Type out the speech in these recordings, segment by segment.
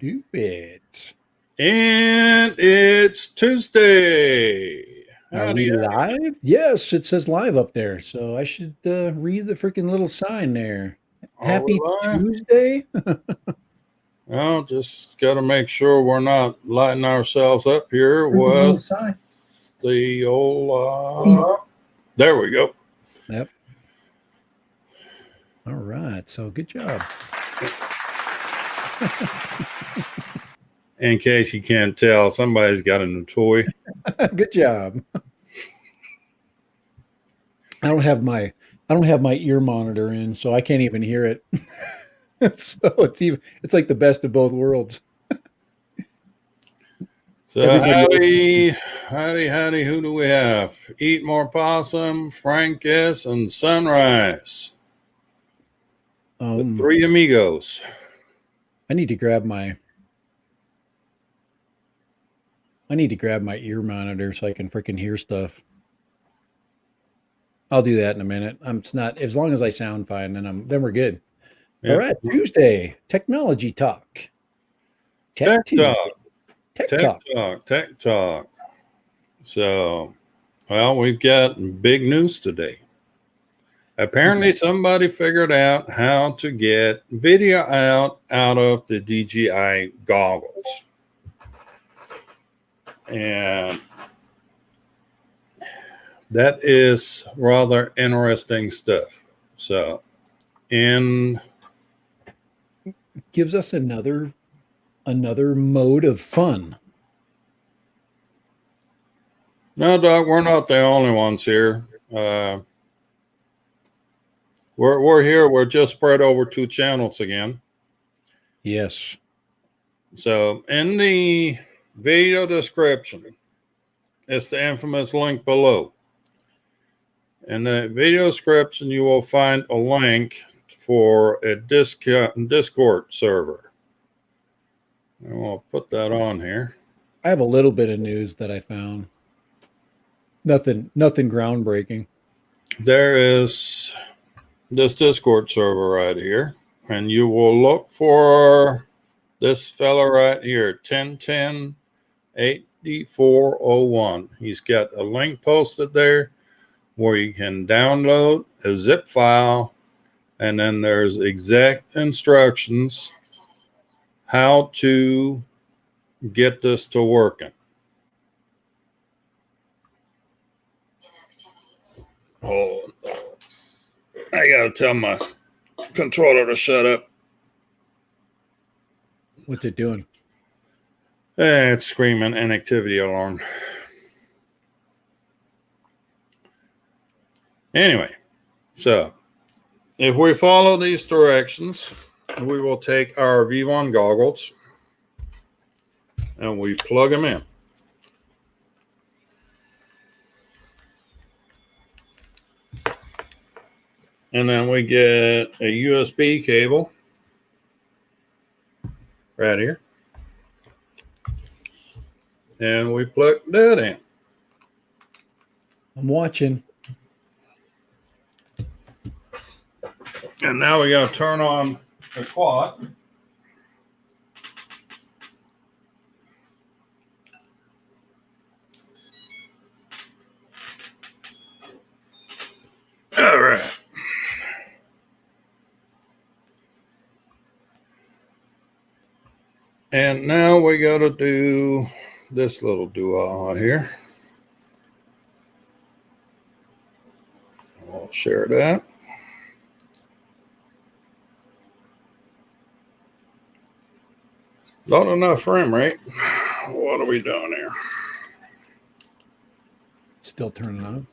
Do it. And it's Tuesday. Are we live? Yes, it says live up there. So I should read the freaking little sign there. Happy Tuesday. Well, just got to make sure we're not lighting ourselves up here with the old. There we go. Yep. All right. So good job. In case you can't tell, somebody's got a new toy. Good job. I don't have my ear monitor in, so I can't even hear it. So it's like the best of both worlds. So howdy, who do we have? Eat More Possum, Frank S, and Sunrise. The three amigos. I need to grab my ear monitor so I can freaking hear stuff. I'll do that in a minute. It's not as long as I sound fine, then we're good. Yep. All right, Tuesday, technology talk. Tech talk. So, well, we've got big news today. Apparently, somebody figured out how to get video out of the DJI goggles. And that is rather interesting stuff. So, it gives us another mode of fun. No, Doc, we're not the only ones here. We're here. We're just spread over 2 channels again. Yes. So in the video description, it's the infamous link below. In the video description, you will find a link for a Discord server. And we'll put that on here. I have a little bit of news that I found. Nothing groundbreaking. There is this Discord server right here, and you will look for this fella right here, 1010-8401. He's got a link posted there where you can download a zip file, and then there's exact instructions how to get this to working. Oh, I gotta tell my controller to shut up. What's it doing? It's screaming inactivity alarm. Anyway, so if we follow these directions, we will take our V1 goggles and we plug them in. And then we get a USB cable right here. And we plug that in. I'm watching. And now we got to turn on the quad. All right. And now we got to do this little do-all here. I'll share that. Not enough frame rate. What are we doing here? Still turning on.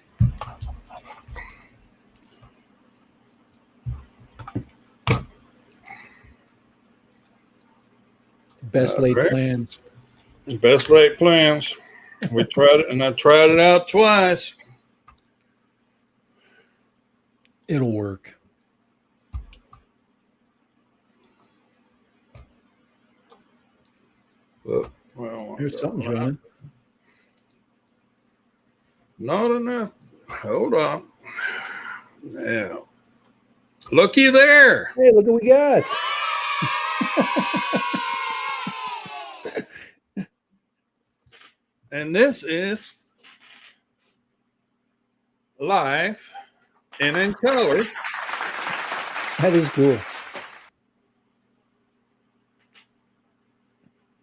Best laid plans. Best laid plans. We tried it, and I tried it out twice. It'll work. Well, here's something's running. Not enough. Hold on. Yeah. Looky there. Hey, look what we got. And this is live and in color. That is cool.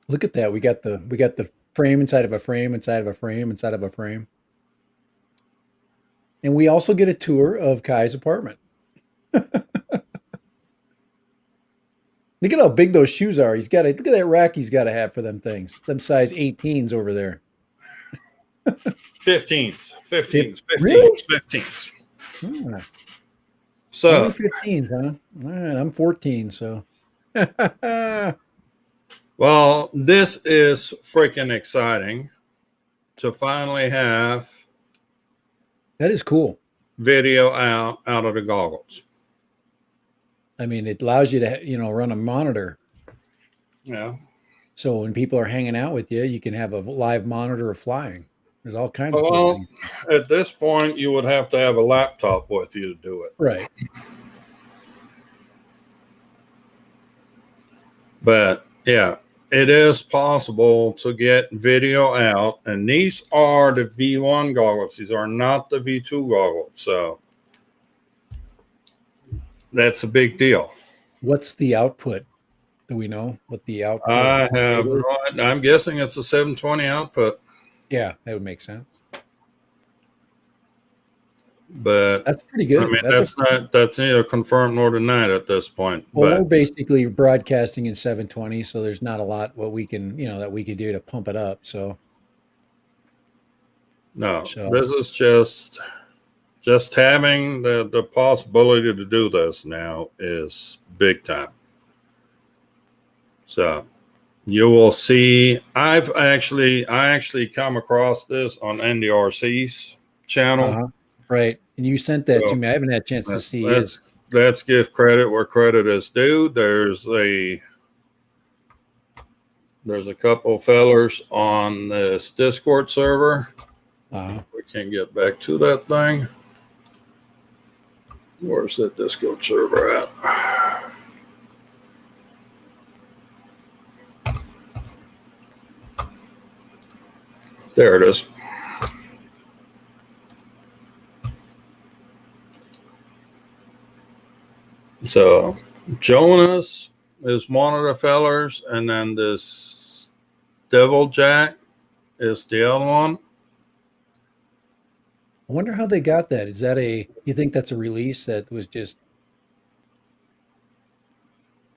Look at that. We got the frame inside of a frame inside of a frame inside of a frame. And we also get a tour of Kai's apartment. Look at how big those shoes are. Look at that rack he's got to have for them things. Them size 18s over there. 15s, 15s, 15s, Really? 15s. Oh, So only 15s, huh? All right, I'm 14, so. well, this is freaking exciting to finally have That is cool. video out of the goggles. I mean, it allows you to, run a monitor. Yeah. So when people are hanging out with you, you can have a live monitor of flying. There's all kinds of cool Well, things. at this point, you would have to have a laptop with you to do it. Right. But yeah, it is possible to get video out. And these are the V1 goggles. These are not the V2 goggles. So that's a big deal. What's the output? Do we know what the output? I'm guessing it's a 720 output. Yeah, that would make sense. But that's pretty good. I mean, that's neither confirmed nor denied at this point. Well, but we're basically broadcasting in 720, so there's not a lot what we can, that we could do to pump it up. So this is just having the possibility to do this now is big time. So you will see. I actually come across this on NDRC's channel. Right. And you sent that to me. I haven't had a chance to see his. Let's give credit where credit is due. There's a couple fellers on this Discord server. We can't get back to that thing. Where's that Discord server at? There it is. So Jonas is one of the fellers, and then this Devil Jack is the other one. I wonder how they got that. Is that you think that's a release that was just?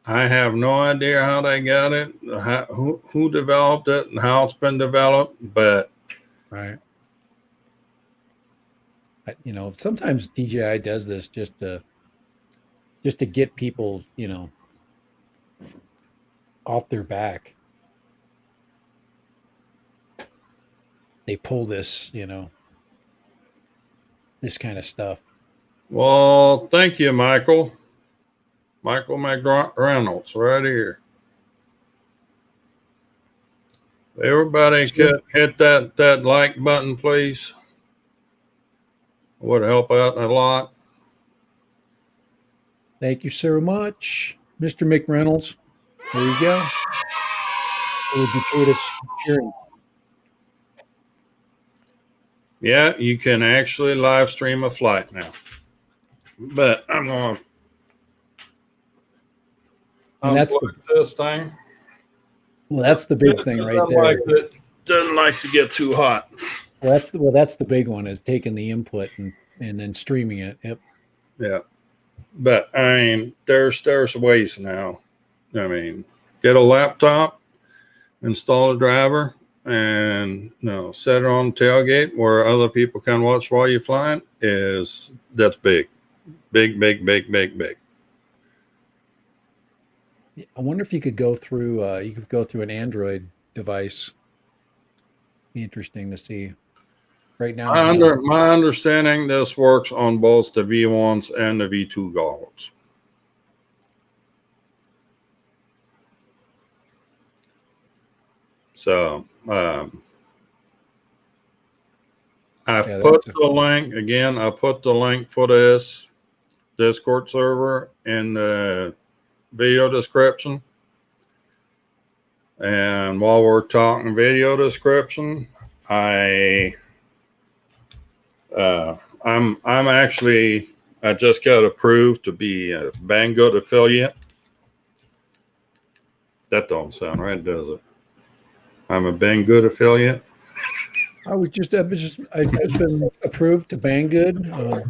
I have no idea how they got it, who developed it, and how it's been developed, but right. Sometimes DJI does this just to get people, off their back. They pull this, this kind of stuff. Well, thank you, Michael. Michael McReynolds, right here. Everybody could hit that like button, please. Would help out a lot. Thank you so much, Mr. McReynolds. There you go. So gratuitous cheering. Yeah, you can actually live stream a flight now. But I'm going to unplug this thing. Well, that's the big thing right there. Doesn't like to get too hot. Well, that's the big one, is taking the input and then streaming it. Yep. Yeah. But I mean, there's ways now. I mean, get a laptop, install a driver, and set it on the tailgate where other people can watch while you're flying. That's big. Big. I wonder if you could go through an Android device. Be interesting to see. Right now, my understanding, this works on both the V1s and the V2 goggles. So I've put the link again. I put the link for this Discord server in the video description. And while we're talking video description, I I'm actually, I just got approved to be a Banggood affiliate. That don't sound right, does it? I'm a Banggood affiliate. I've just been approved to Banggood.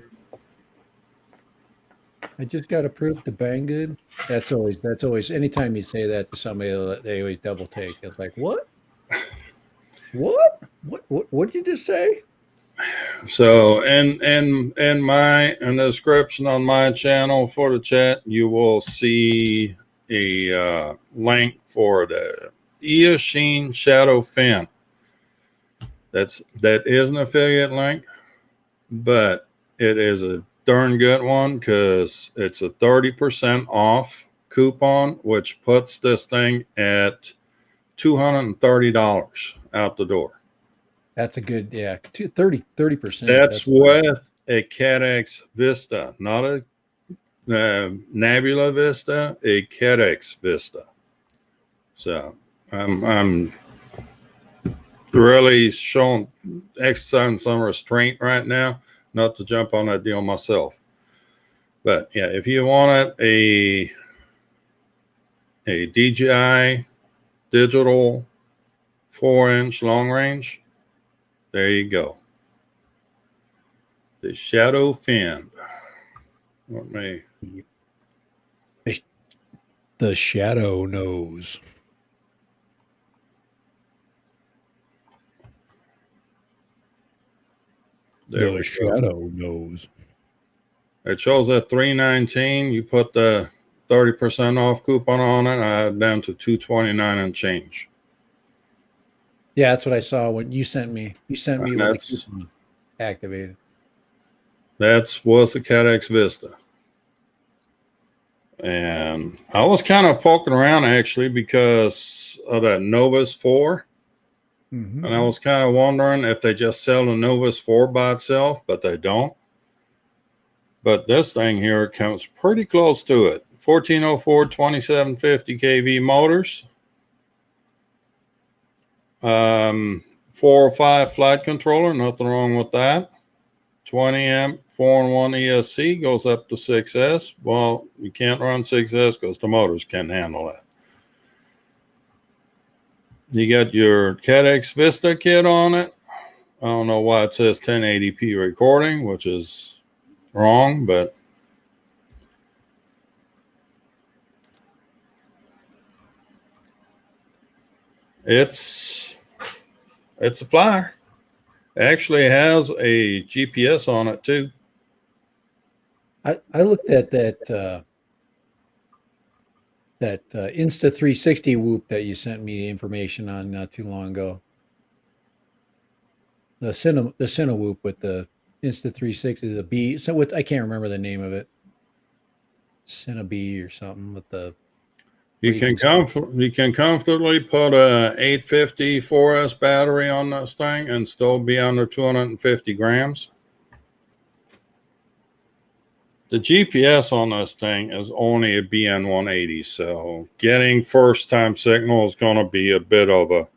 I just got approved to Banggood. That's always anytime you say that to somebody, they always double take. It's like, what? What did you just say? So, in the description on my channel for the chat, you will see a link for the Eachine Shadow Fiend. That is an affiliate link, but it is a darn good one because it's a 30% off coupon, which puts this thing at $230 out the door. That's a good, yeah, 30%. That's with a Caddx Vista, not a Nebula Vista, a Caddx Vista. So I'm really exercising some restraint right now, not to jump on that deal myself. But yeah, if you wanted a DJI digital 4-inch long range, there you go. The Shadow Fiend. Let me. The shadow knows. There The we shadow go. knows. It shows at $319. You put the 30% off coupon on it, down to $229 and change. Yeah, that's what I saw when you sent me. You sent me And when the coupon activated. That's with the Caddx Vista. And I was kind of poking around actually because of that Novus 4. Mm-hmm. And I was kind of wondering if they just sell the Novus 4 by itself, but they don't. But this thing here comes pretty close to it. 1404 2750 kV motors. 405 flight controller, nothing wrong with that. 20 amp 4-in-1 ESC goes up to 6S. Well, you can't run 6S because the motors can't handle that. You got your Caddx Vista kit on it. I don't know why it says 1080p recording, which is wrong, but it's a flyer. It actually has a GPS on it too. I looked at that Insta 360 whoop that you sent me the information on not too long ago. The Cine whoop with the Insta 360, the B. So with I can't remember the name of it. Cine B or something with the. You can comfortably put a 850 4S battery on this thing and still be under 250 grams. The GPS on this thing is only a BN180, so getting first time signal is going to be a bit of a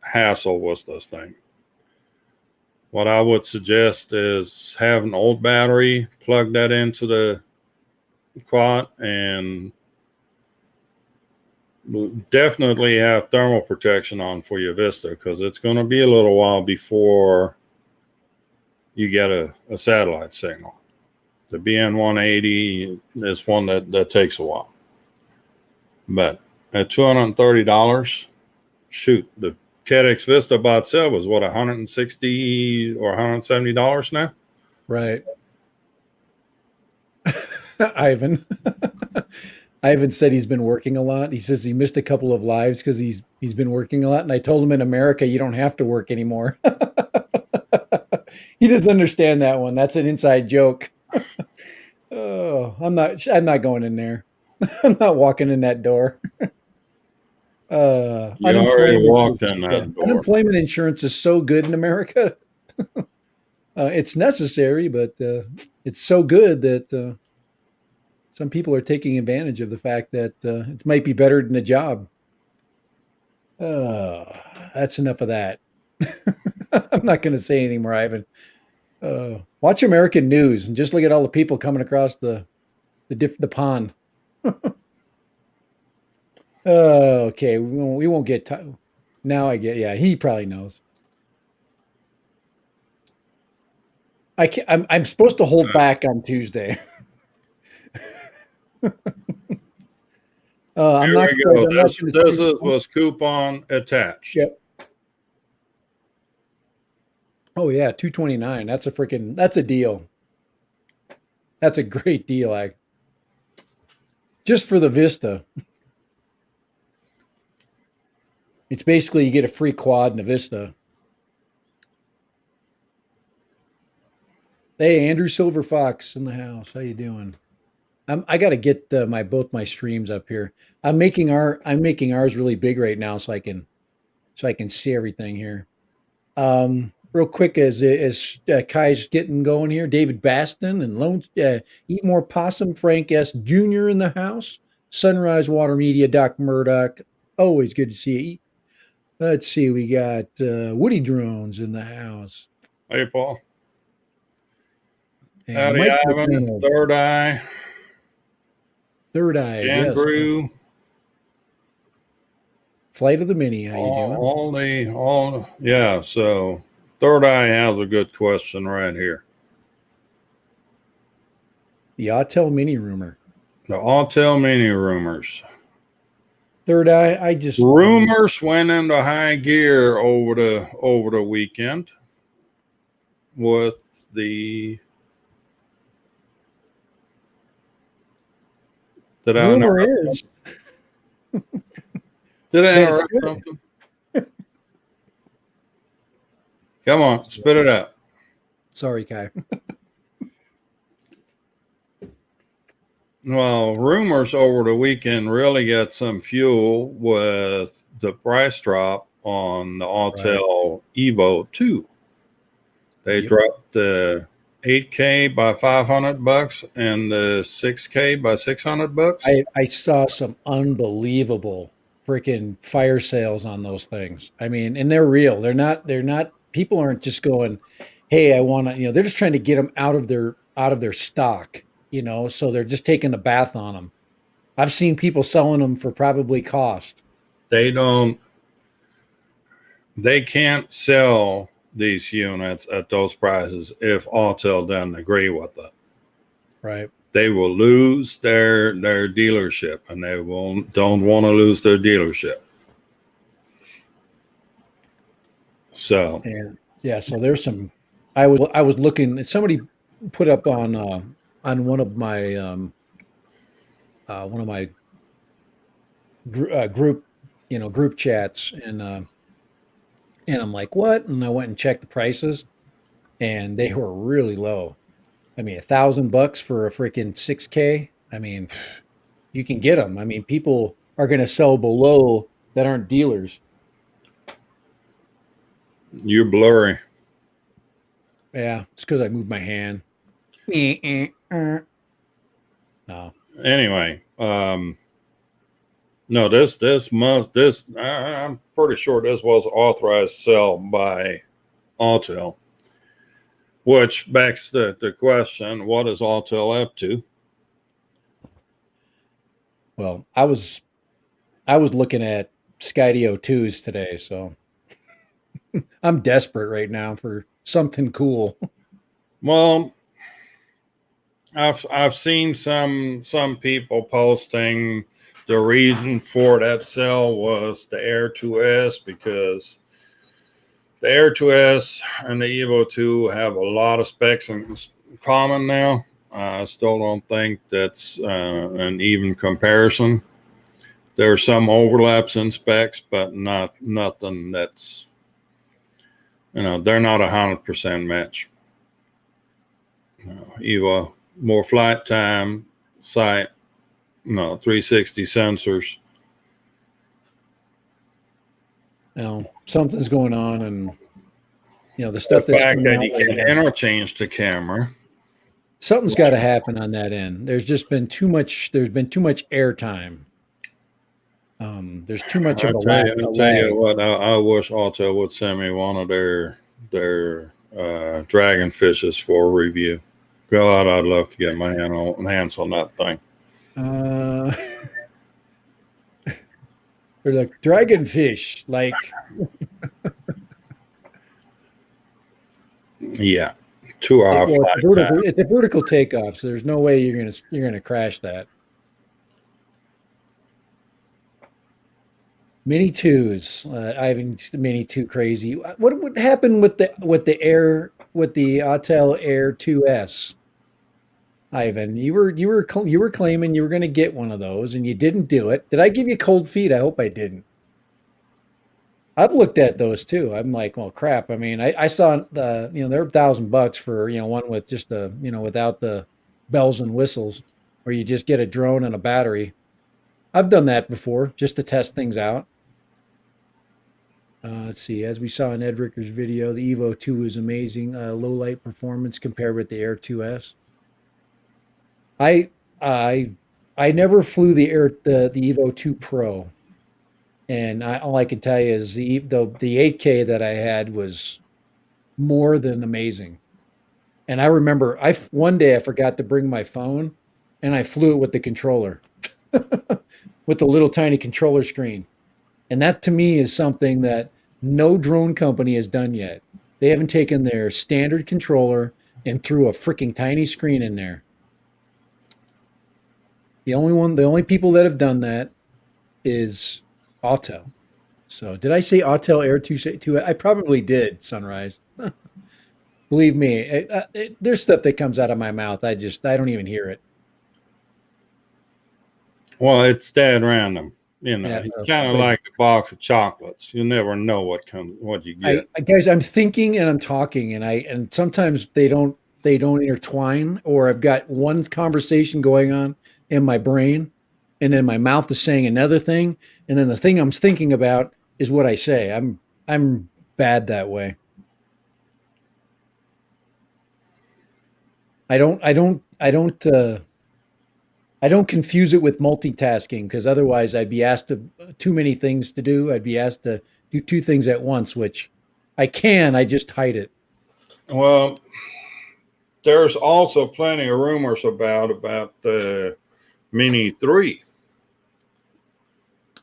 hassle with this thing. What I would suggest is have an old battery, plug that into the quad, and definitely have thermal protection on for your Vista because it's going to be a little while before you get a satellite signal. The BN180 is one that takes a while. But at $230, shoot, the Caddx Vista by itself was what, $160 or $170 now? Right. Ivan. Ivan said he's been working a lot. He says he missed a couple of lives because he's been working a lot. And I told him in America, you don't have to work anymore. He doesn't understand that one. That's an inside joke. Oh, I'm not going in there. I'm not walking in that door. You already walked in that door. Unemployment insurance is so good in America. It's necessary, but it's so good that some people are taking advantage of the fact that it might be better than a job. That's enough of that. I'm not going to say anymore, Ivan. Watch American news and just look at all the people coming across the pond. Okay, we won't get now. I get, yeah, he probably knows. I'm supposed to hold back on Tuesday. I'm Here not. we go. I'm not This going this to. was coupon attached. Yep. Oh yeah, 229. That's a deal. That's a great deal, just for the Vista. It's basically you get a free quad and a Vista. Hey, Andrew Silver Fox in the house. How you doing? I got to get both my streams up here. I'm making ours really big right now so I can see everything here. Real quick as Kai's getting going here, David Baston and Lone Eat More Possum, Frank S. Jr. in the house. Sunrise Water Media, Doc Murdoch. Always good to see you. Let's see, we got Woody Drones in the house. Hey, Paul. And Howdy, Mike Ivan. McDonald. Third Eye. Yes. Andrew. Flight of the Mini, how you doing? Yeah. So Third Eye has a good question right here. The Autel Mini rumor. The Autel Mini rumors. Third Eye, Rumors went into high gear over the weekend with the. Did I rumor interrupt is something? Did I interrupt good. something? Come on, spit it out. Sorry, Kai. Well, rumors over the weekend really got some fuel with the price drop on the Autel Evo 2. They dropped the 8K by $500 and the 6K by $600. I saw some unbelievable freaking fire sales on those things. I mean, and they're real. They're not people aren't just going, "Hey, I want to," they're just trying to get them out of their stock, so they're just taking a bath on them. I've seen people selling them for probably cost. They can't sell these units at those prices if Autel doesn't agree with it. Right. They will lose their dealership, and they don't want to lose their dealership. So so there's some. I was looking. Somebody put up on one of my group chats, and I'm like, what? And I went and checked the prices, and they were really low. I mean, $1,000 for a freaking 6K. I mean, you can get them. I mean, people are going to sell below that aren't dealers. You're blurry. Yeah, it's because I moved my hand. No. Anyway, no, this month, I'm pretty sure this was authorized sell by Autel, which begs the question: what is Autel up to? Well, I was looking at Skydio 2s today, so I'm desperate right now for something cool. Well, I've seen some people posting the reason for that sale was the Air 2S, because the Air 2S and the Evo 2 have a lot of specs in common now. I still don't think that's an even comparison. There are some overlaps in specs, but nothing that's, they're not 100% match. Evo, more flight time, sight, 360 sensors. Something's going on, and the stuff that's fact coming that out you can interchange the camera. Something's got to happen on that end. There's been too much airtime. There's too much of a I tell lag. you what, I wish Autel would send me one of their dragon fishes for review. God, I'd love to get my hands on that thing. Uh, they're like dragonfish, like Yeah, 2 hour well, flight time. it's a vertical takeoff, so there's no way you're gonna crash that. Mini twos, I haven't Mini two crazy. What happened with the Autel Air 2S? Ivan, you were claiming you were going to get one of those and you didn't do it. Did I give you cold feet? I hope I didn't. I've looked at those too. I'm like, well, crap. I mean, I saw they're $1,000 for one with just without the bells and whistles, where you just get a drone and a battery. I've done that before just to test things out. Let's see. As we saw in Ed Ricker's video, the Evo 2 is amazing. Low light performance compared with the Air 2S. I I I never flew the Evo 2 Pro, and all I can tell you is the 8K that I had was more than amazing. And I remember one day I forgot to bring my phone, and I flew it with the controller, with the little tiny controller screen. And that to me is something that no drone company has done yet. They haven't taken their standard controller and threw a freaking tiny screen in there. The only people that have done that is Autel. So did I say Autel Air 2? I probably did, Sunrise. Believe me, there's stuff that comes out of my mouth. I don't even hear it. Well, it's dead random. Yeah, It's kind of like a box of chocolates. You never know what you get. Guys, I'm thinking and I'm talking, and sometimes they don't intertwine, or I've got one conversation going on in my brain, and then my mouth is saying another thing, and then the thing I'm thinking about is what I say. I'm bad that way. I don't confuse it with multitasking, because otherwise I'd be asked too many things to do. I'd be asked to do two things at once, which I just hide it. Well, there's also plenty of rumors about the Mini 3.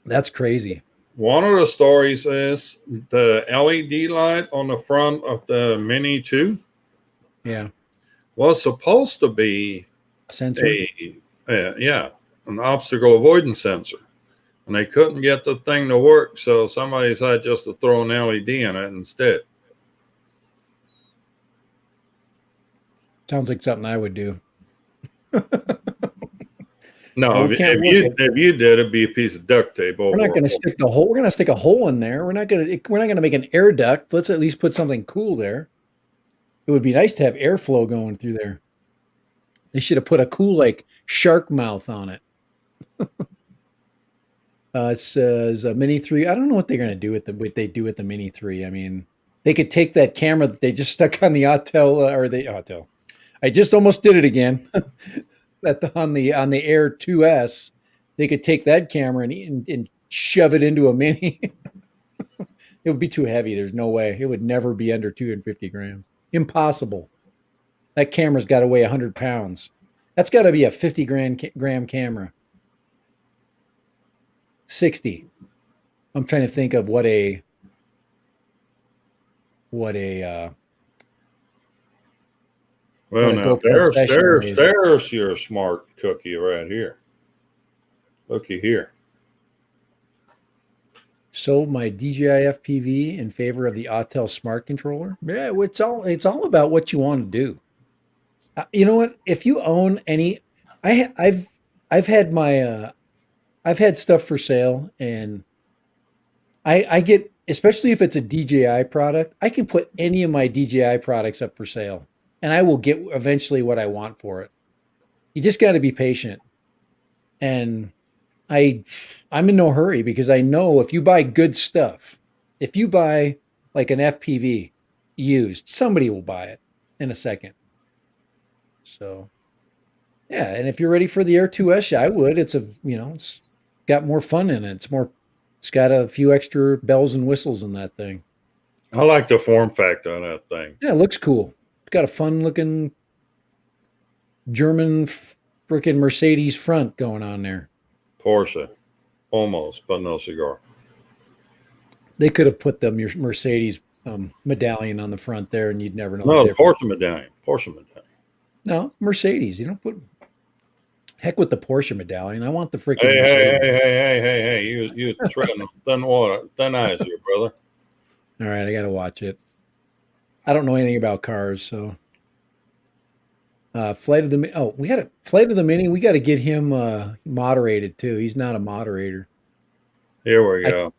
That's crazy. One of the stories is the LED light on the front of the Mini 2 Yeah. was supposed to be Sensor. an obstacle avoidance sensor. And they couldn't get the thing to work, so somebody decided just to throw an LED in it instead. Sounds like something I would do. No, if you did, it'd be a piece of duct tape over. We're not going to stick the hole. We're going to stick a hole in there. We're not going to make an air duct. Let's at least put something cool there. It would be nice to have airflow going through there. They should have put a cool like shark mouth on it. It says a Mini 3. I don't know what they're going to do with what they do with the Mini 3. I mean, they could take that camera that they just stuck on the Autel. I just almost did it again. On the Air 2S, they could take that camera and shove it into a Mini. It would be too heavy. There's no way. It would never be under 250 grams. Impossible. That camera's got to weigh 100 pounds. That's got to be a 50 gram camera. 60. I'm trying to think of what a well, now there's your smart cookie right here. Looky here. Sold my DJI FPV in favor of the Autel Smart Controller. Yeah, it's all about what you want to do. You know what? If you own any, I've had my I've had stuff for sale, and I get, especially if it's a DJI product, I can put any of my DJI products up for sale, and I will get eventually what I want for it. You just got to be patient, and I'm in no hurry, because I know if you buy good stuff, if you buy like an FPV used, somebody will buy it in a second. So, yeah, and if you're ready for the Air 2S, I would. It's got more fun in it. It's got a few extra bells and whistles in that thing. I like the form factor of that thing. Yeah, it looks cool. It's got a fun looking German freaking Mercedes front going on there. Porsche, almost, but no cigar. They could have put the Mercedes medallion on the front there, and you'd never know the No, the difference. Porsche medallion. Porsche medallion. No, Mercedes. You don't put heck with the Porsche medallion. I want the freaking Hey, hey, Mercedes. hey, hey, hey, hey, hey! You treading on thin water, thin ice here, brother. All right, I got to watch it. I don't know anything about cars, so Flight of the we got a Flight of the Mini. We got to get him moderated too. He's not a moderator. Here we I go.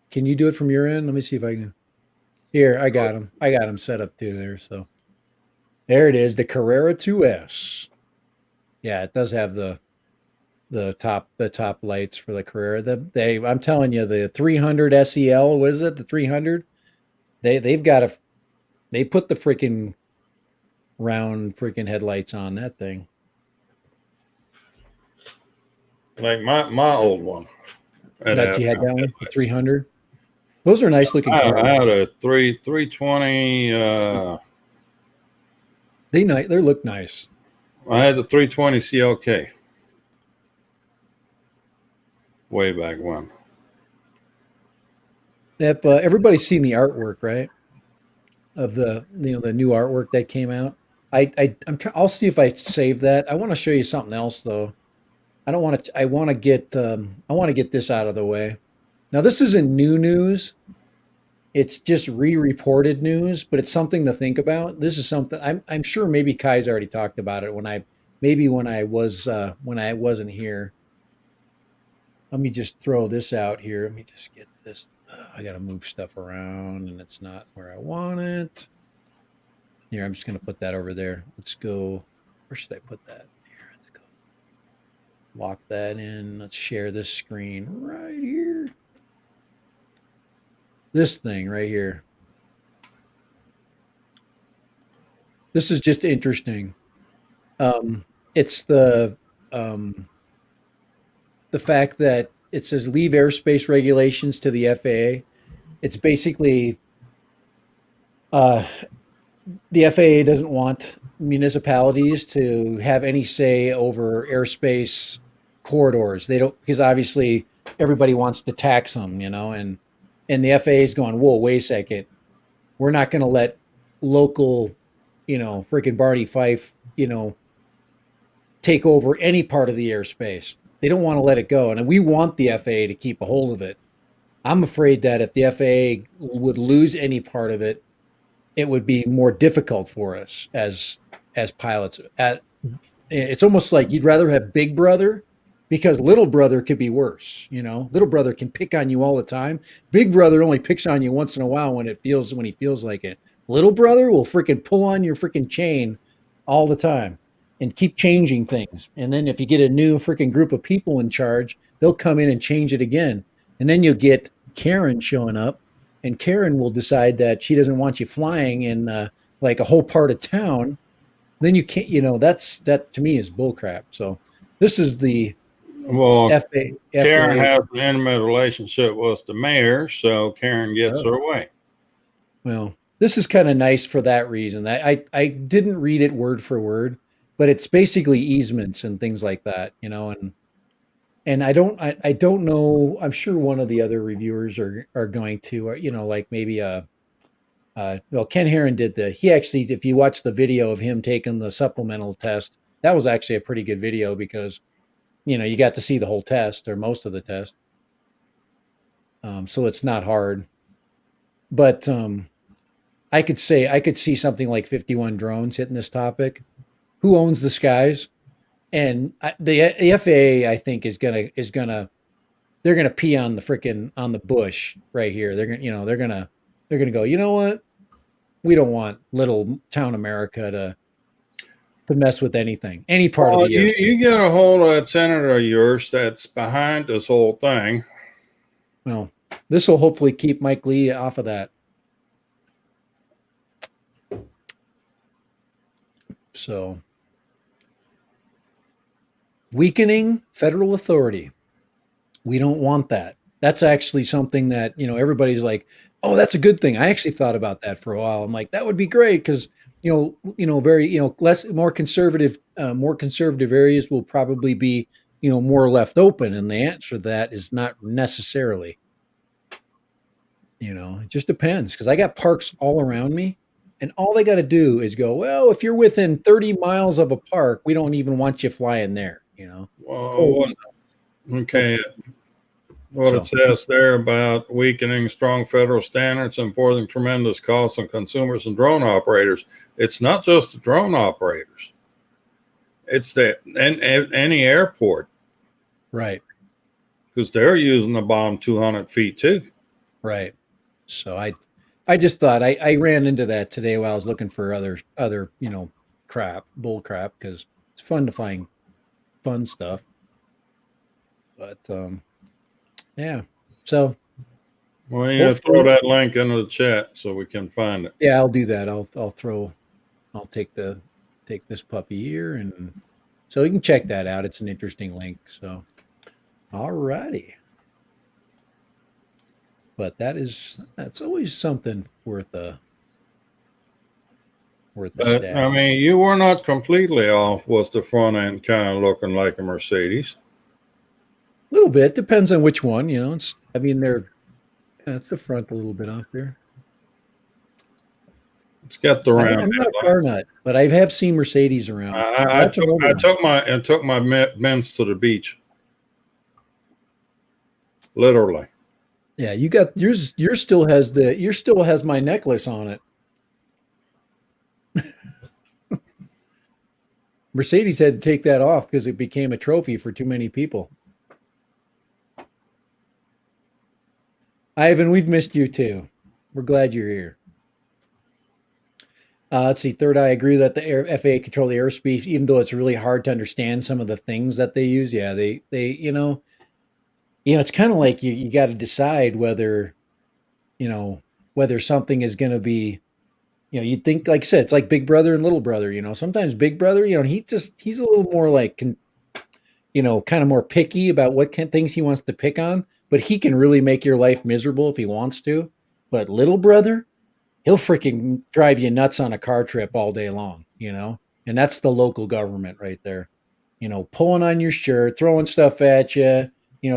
Can you do it from your end? Let me see if I can. Here, I got him. I got him set up too there. So there it is, the Carrera 2S. Yeah, it does have the top lights for the Carrera. I'm telling you, the 300 SEL. What is it? The 300. They put the freaking round freaking headlights on that thing. Like my old one. That you had that one, the 300. Those are nice looking cars. I had a 320. They look nice. I had the 320 CLK way back when. Yep, everybody's seen the artwork, right? Of the new artwork that came out. I'll see if I save that. I want to show you something else though. I don't want to. I want to get this out of the way. Now this isn't new news. It's just re-reported news, but it's something to think about. This is something I'm sure maybe Kai's already talked about it when I wasn't here. Let me just throw this out here. Let me just get this. I got to move stuff around and it's not where I want it. Here, I'm just going to put that over there. Let's go. Where should I put that? Here, let's go. Lock that in. Let's share this screen right here. This thing right here. This is just interesting. It's the fact that it says leave airspace regulations to the FAA. It's basically uh, the FAA doesn't want municipalities to have any say over airspace corridors. They don't, because obviously everybody wants to tax them, and the FAA is going, whoa, wait a second, we're not going to let local, freaking Barney Fife, take over any part of the airspace. They don't want to let it go, and we want the FAA to keep a hold of it. I'm afraid that if the FAA would lose any part of it, it would be more difficult for us as pilots. It's almost like you'd rather have Big Brother because Little Brother could be worse. Little Brother can pick on you all the time. Big Brother only picks on you once in a while when he feels like it. Little Brother will freaking pull on your freaking chain all the time and keep changing things. And then if you get a new freaking group of people in charge, they'll come in and change it again. And then you'll get Karen showing up, and Karen will decide that she doesn't want you flying in like a whole part of town. Then you can't, that to me is bullcrap. So this is the Well, Karen FAA. has an intimate relationship with the mayor, so Karen gets her way. Well, this is kind of nice for that reason. I didn't read it word for word, but it's basically easements and things like that, and I don't know. I'm sure one of the other reviewers are going to, like maybe well, Ken Herron he actually, if you watch the video of him taking the supplemental test, that was actually a pretty good video because, you got to see the whole test or most of the test. So it's not hard, but I could see something like 51 drones hitting this topic. Who owns the skies? And the FAA, I think, they're gonna pee on the bush right here. They're gonna go. You know what? We don't want little town America to mess with any part of Well, the you airspace. get a hold of that senator of yours that's behind this whole thing. Well, this will hopefully keep Mike Lee off of that. So, weakening federal authority. We don't want that. That's actually something that, everybody's like, "Oh, that's a good thing." I actually thought about that for a while. I'm like, "That would be great because, very, less more conservative areas will probably be, more left open." And the answer to that is not necessarily. It just depends because I got parks all around me, and all they got to do is go, "Well, if you're within 30 miles of a park, we don't even want you flying there." Well, Totally. okay, what it So, says there about weakening strong federal standards, importing tremendous costs on consumers and drone operators. It's not just the drone operators. It's any airport right. because they're using the bomb 200 feet too. Right. So I just thought I ran into that today while I was looking for other, bull crap because it's fun to find fun stuff. But yeah. So Well, you throw hopefully, that link into the chat so we can find it. yeah, I'll do that. I'll take this puppy here and so you can check that out. It's an interesting link. So all righty. But that's always something worth a But stab. I mean, you were not completely off. Was the front end kind of looking like a Mercedes? A little bit depends on which one. I mean, that's the front a little bit off there. It's got the round I'm not a car headlights. nut, but I have seen Mercedes around. Lots of older ones. I took my Benz to the beach, literally. Yeah, you got yours. Yours still has my necklace on it. Mercedes had to take that off because it became a trophy for too many people. Ivan, we've missed you too. We're glad you're here. Let's see. Third, I agree that the FAA control the airspace, even though it's really hard to understand some of the things that they use. Yeah, it's kind of like you got to decide you know, whether something is going to be, you think, like I said, it's like Big Brother and Little Brother. Sometimes Big Brother, he's a little more like, kind of more picky about what things he wants to pick on, but he can really make your life miserable if he wants to. But Little Brother, he'll freaking drive you nuts on a car trip all day long, and that's the local government right there, pulling on your shirt, throwing stuff at you,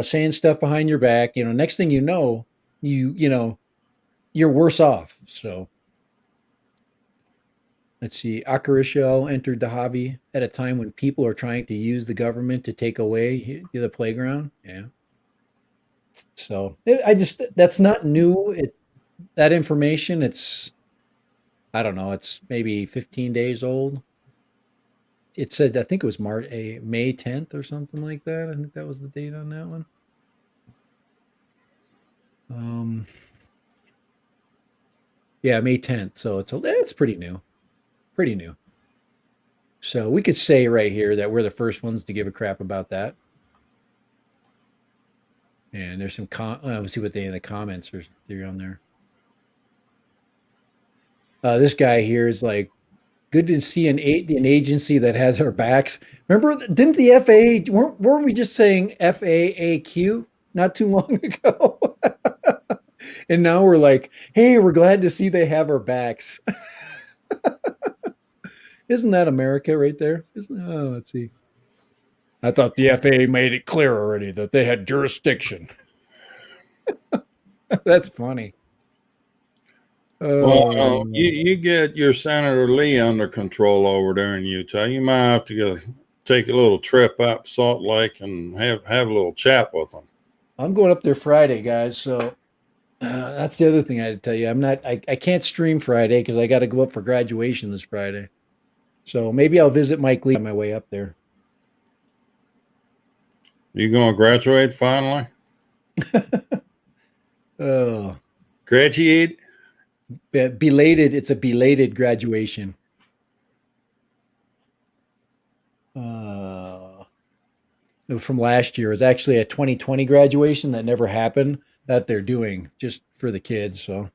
saying stuff behind your back. Next thing you know, you're worse off. So let's see. Akarishel entered the hobby at a time when people are trying to use the government to take away the playground. Yeah. So that's not new. That information, I don't know, it's maybe 15 days old. It said, I think it was May 10th or something like that. I think that was the date on that one. Um, yeah, May 10th. So it's pretty new. Pretty new. So we could say right here that we're the first ones to give a crap about that. And there's some let's see what they in the comments are on there. This guy here is like, good to see an agency that has our backs. Remember, didn't the FAA weren't we just saying FAAQ not too long ago? And now we're like, hey, we're glad to see they have our backs. Isn't that America right there? Let's see. I thought the FAA made it clear already that they had jurisdiction. That's funny. Well, Oh, you get your Senator Lee under control over there in Utah. You might have to take a little trip up Salt Lake and have a little chat with them. I'm going up there Friday, guys. So that's the other thing I had to tell you. I can't stream Friday because I got to go up for graduation this Friday. So maybe I'll visit Mike Lee on my way up there. You going to graduate finally? Oh, Graduate? belated. It's a belated graduation. From last year. It's actually a 2020 graduation that never happened that they're doing just for the kids. So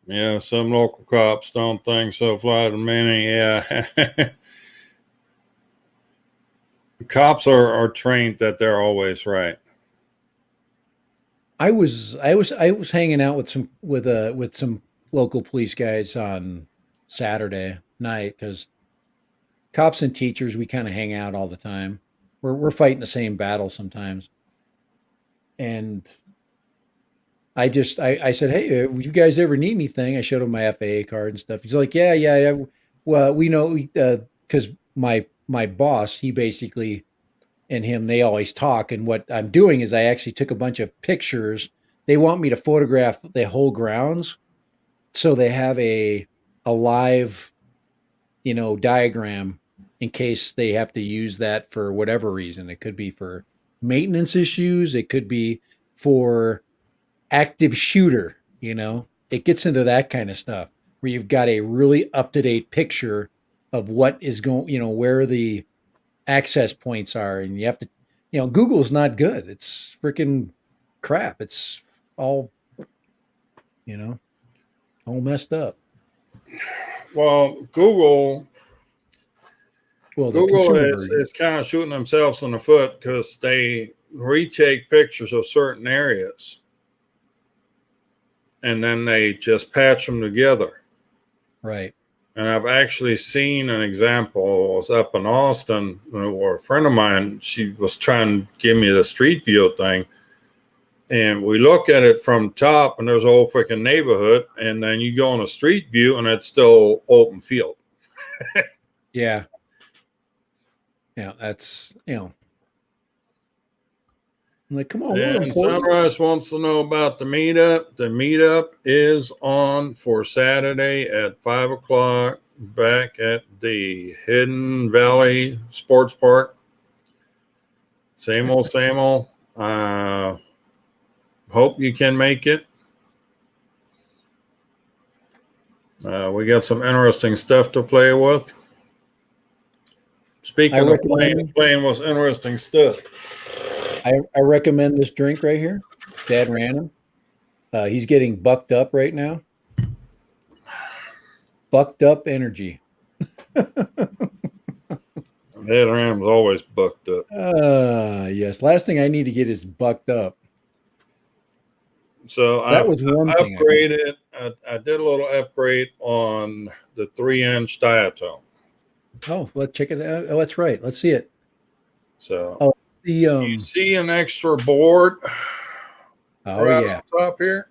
Yeah, some local cops don't think so. Fly to many. Yeah. Cops are trained that they're always right. I was hanging out with some local police guys on Saturday night because cops and teachers, we kind of hang out all the time. We're fighting the same battle sometimes. And I said, hey, you guys ever need anything? I showed him my FAA card and stuff. He's like, yeah, yeah, yeah. Well, we know because my boss, he basically and him, they always talk. And what I'm doing is I actually took a bunch of pictures. They want me to photograph the whole grounds, so they have a live, diagram in case they have to use that for whatever reason. It could be for maintenance issues. It could be for active shooter. It gets into that kind of stuff where you've got a really up to date picture of what is going, where the access points are, and you have to, Google's not good. It's freaking crap. It's all, you know, all messed up. Well, Google Well, the Google consumer is, version. is kind of shooting themselves in the foot because they retake pictures of certain areas and then they just patch them together. Right. And I've actually seen an example. I was up in Austin where a friend of mine, she was trying to give me the street view thing. And we look at it from top and there's a whole freaking neighborhood. And then you go on a street view and it's still open field. Yeah. Yeah. That's, I'm like, come on, we're And important. Sunrise wants to know about the meetup. The meetup is on for Saturday at 5 o'clock back at the Hidden Valley Sports Park. Same old, same old. Hope you can make it. We got some interesting stuff to play with. Speaking of playing with interesting stuff. I recommend this drink right here. Dad ran him. He's getting bucked up right now. Bucked up energy. Dad Ram's always bucked up. Yes. Last thing I need to get is bucked up. So that was one thing. Upgraded. I did a little upgrade on the 3-inch diatone. Oh, let's check it out. Oh, that's right. Let's see it. So you see an extra board right on top here?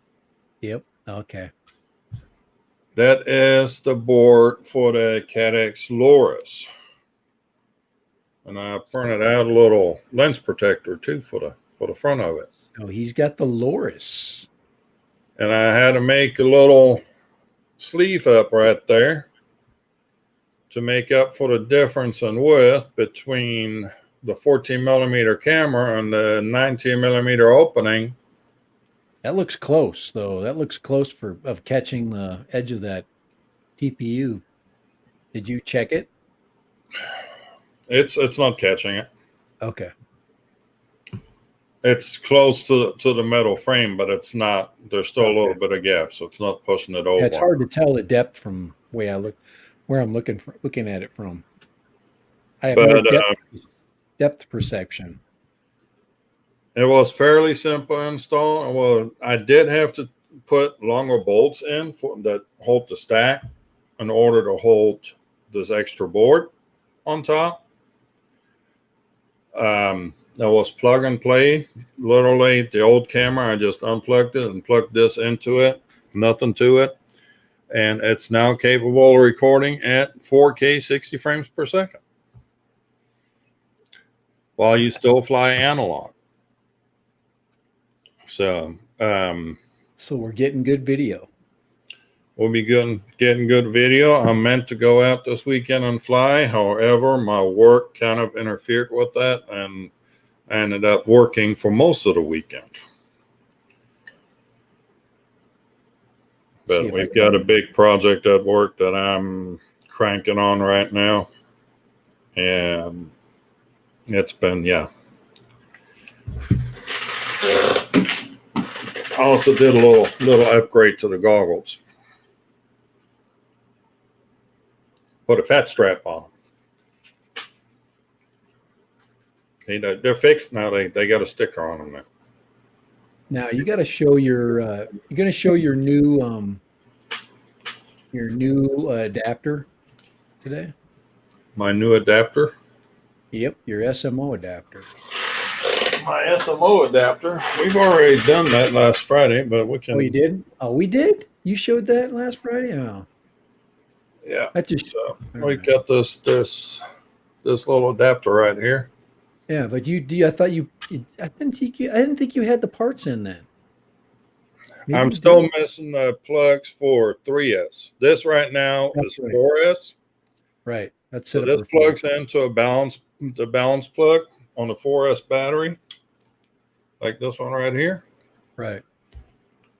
Yep. Okay. That is the board for the Caddx Loris. And I printed out a little lens protector too for the front of it. Oh, he's got the Loris. And I had to make a little sleeve up right there to make up for the difference in width between the 14 millimeter camera and the 19 millimeter opening. That looks close, though. That looks close of catching the edge of that TPU. Did you check it? It's not catching it. Okay. It's close to the metal frame, but it's not. There's still a little bit of gap, so it's not pushing it over. Yeah, it's hard to tell the depth from where I'm looking at it from. I have no depth perception. It was fairly simple install. Well, I did have to put longer bolts in that hold the stack in order to hold this extra board on top. That was plug and play. Literally, the old camera, I just unplugged it and plugged this into it. Nothing to it. And it's now capable of recording at 4K 60 frames per second while you still fly analog. So we're getting good video. We'll be getting good video. I'm meant to go out this weekend and fly. However, my work kind of interfered with that, and I ended up working for most of the weekend. But we've got a big project at work that I'm cranking on right now. And it's been, I also did a little upgrade to the goggles. Put a fat strap on them. They're fixed now. They got a sticker on them now. Now you got to show your you're going to show your new adapter today. My new adapter. Yep, your SMO adapter. My SMO adapter. We've already done that last Friday, but we Oh, you can. did? Oh, we did? You showed that last Friday? Oh, Yeah. that just So all we right. got this little adapter right here. Yeah, but I thought I didn't think you had the parts in then. Maybe I'm you do. still missing the plugs for 3S. This right now That's is right. 4S. Right. That's So set up this for four. plugs into the balance plug on the 4S battery, like this one right here. Right.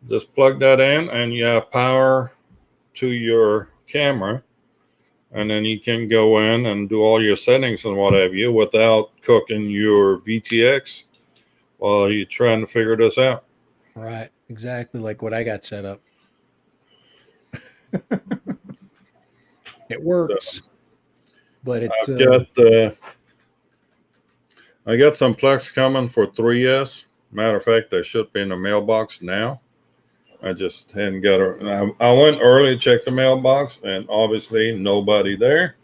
Just plug that in, and you have power to your camera, and then you can go in and do all your settings and what have you without cooking your VTX while you're trying to figure this out. Right. Exactly like what I got set up. It So works, but it I've got I got some plex coming for 3S. Matter of fact, they should be in the mailbox now. I just hadn't got her. I went early, checked the mailbox, and obviously nobody there.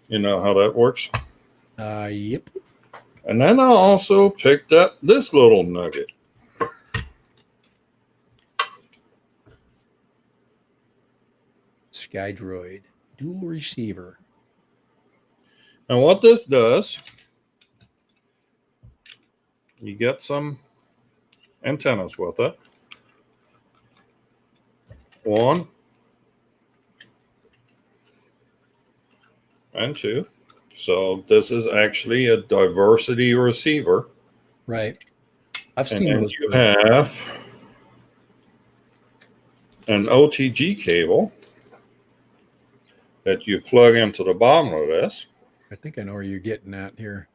You know how that works. yep. And then I also picked up this little nugget. SkyDroid dual receiver. And what this does, you get some antennas with it. One and two. So this is actually a diversity receiver. Right. I've And seen then those you work. have an OTG cable that you plug into the bottom of this. I think I know where you're getting at here.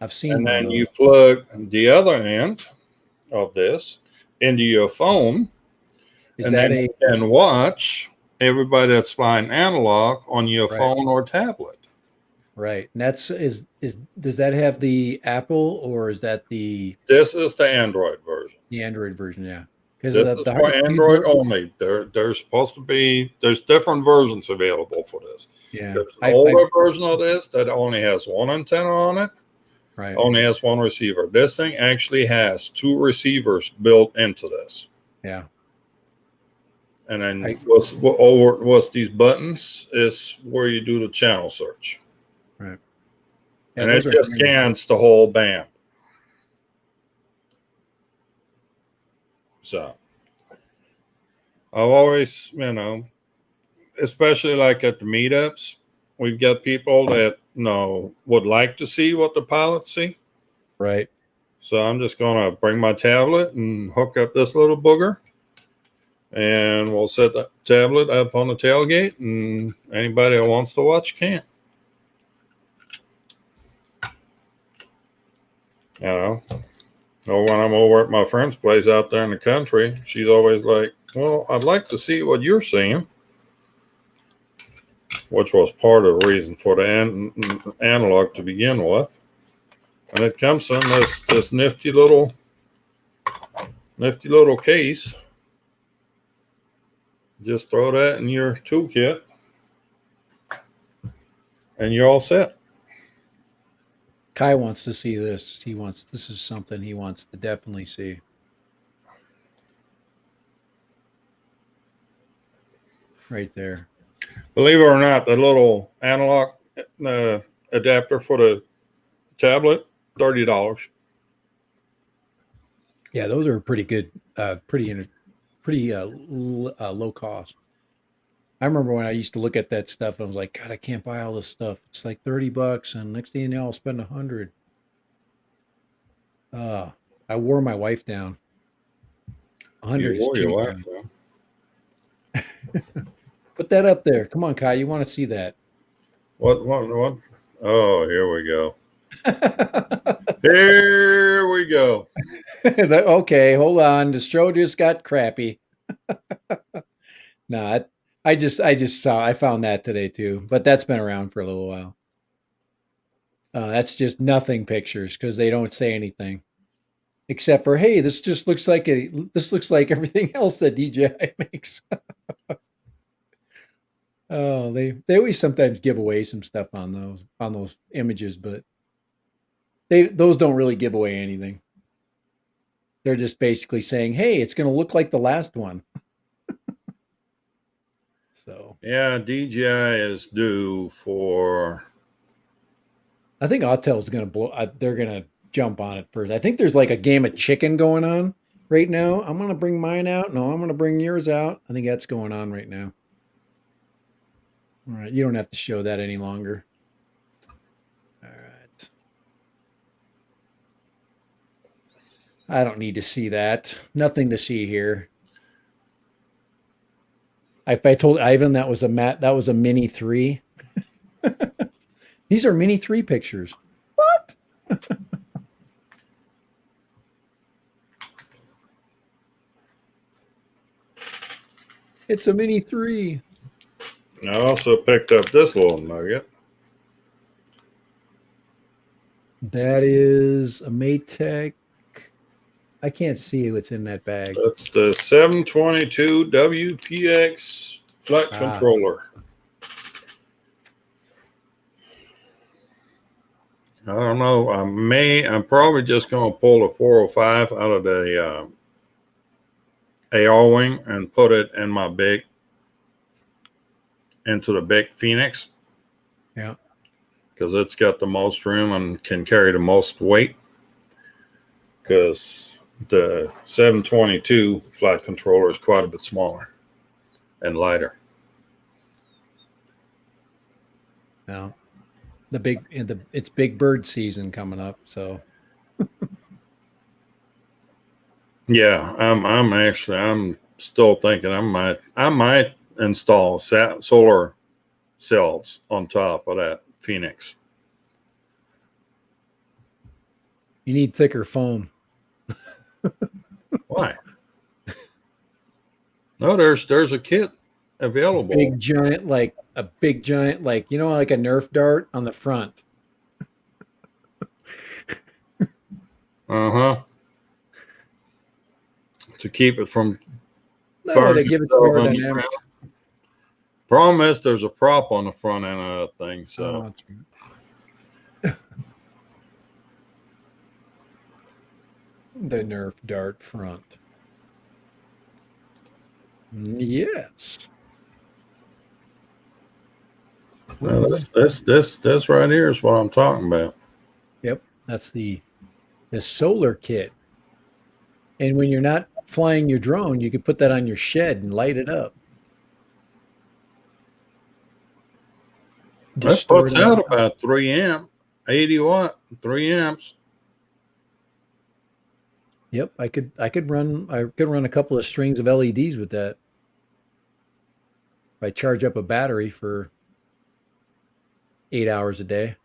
I've And seen then you the plug the other end of this into your phone. is And that then a you can watch everybody that's flying analog on your right, phone or tablet. right. And that's is does that have the Apple or is that This is the Android version. the Android version? Yeah. Because This is the for hard Android only. There's supposed to be there's different versions available for this. yeah. There's an I older version of this that only has one antenna on it, right. only has one receiver. This thing actually has two receivers built into this. Yeah. And then I what's these buttons is where you do the channel search. right. Yeah, And it those are just handy. scans the whole band. So I've always, especially like at the meetups, we've got people that would like to see what the pilots see. Right. So I'm just gonna bring my tablet and hook up this little booger, and we'll set the tablet up on the tailgate, and anybody that wants to watch can. You know, or when I'm over at my friend's place out there in the country, she's always like, "Well, I'd like to see what you're seeing," which was part of the reason for the analog to begin with. And it comes in this nifty little case. Just throw that in your toolkit, and you're all set. Kai wants to see this. This is something he wants to definitely see. Right there. Believe it or not, the little analog adapter for the tablet, $30. Yeah, those are pretty good, pretty low cost. I remember when I used to look at that stuff and I was like, God, I can't buy all this stuff. It's like $30, and next thing you know, I'll spend 100. Uh, I wore my wife down. A You hundred is wore your cheap wife now. down. Put that up there. Come on, Kai. You want to see that? What? Oh, here we go. Here we go. Okay, hold on. The show just got crappy. No, I found that today too, but that's been around for a little while. That's just nothing pictures because they don't say anything. Except for, hey, this just looks like this looks like everything else that DJI makes. Oh, they always sometimes give away some stuff on those images, but those don't really give away anything. They're just basically saying, hey, it's going to look like the last one. So Yeah, DJI is due for. I think Autel is going to blow. They're going to jump on it first. I think there's like a game of chicken going on right now. I'm going to bring mine out. No, I'm going to bring yours out. I think that's going on right now. All right, you don't have to show that any longer. All right. I don't need to see that. Nothing to see here. If I told Ivan that was a Mini 3. These are Mini 3 pictures. What? It's a Mini 3. I also picked up this little nugget. That is a Maytech. I can't see what's in that bag. That's the 722 WPX flight controller. I don't know. I'm probably just going to pull a 405 out of the AR wing and put it in my into the big Phoenix. Yeah. Because it's got the most room and can carry the most weight. Because the 722 flight controller is quite a bit smaller and lighter. No. It's big bird season coming up, so Yeah, I'm still thinking I might install solar cells on top of that Phoenix. you need thicker foam. Why? No, there's a kit available. Big giant, like a Nerf dart on the front. Uh-huh. To keep it from No, to give it some aerodynamics. Problem is there's a prop on the front end of that thing, so that's right. The Nerf dart front. Yes. well, this right here is what I'm talking about. Yep, that's the solar kit. And when you're not flying your drone, you can put that on your shed and light it up. That puts out about 3 amp, 80 watt, 3 amps. Yep, I could run a couple of strings of LEDs with that. If I charge up a battery for 8 hours a day.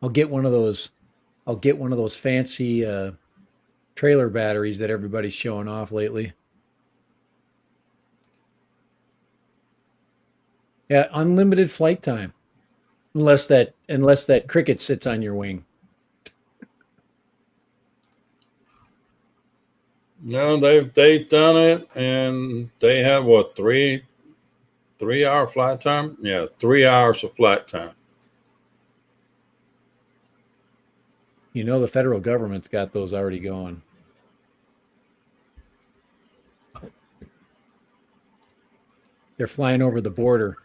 I'll get one of those fancy trailer batteries that everybody's showing off lately. Yeah, unlimited flight time. Unless that cricket sits on your wing. No, they've done it, and they have what 3 hour flight time? Yeah, 3 hours of flight time. You know the federal government's got those already going. They're flying over the border,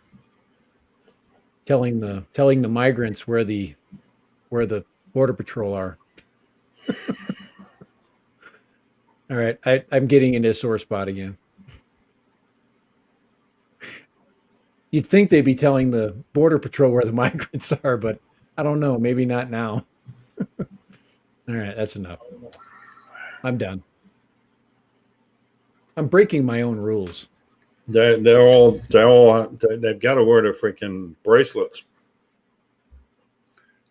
telling the migrants where the border patrol are. All right, I'm getting into sore spot again. You'd think they'd be telling the border patrol where the migrants are, but I don't know. Maybe not now. All right, that's enough. I'm done. I'm breaking my own rules. They've got to wear the freaking bracelets.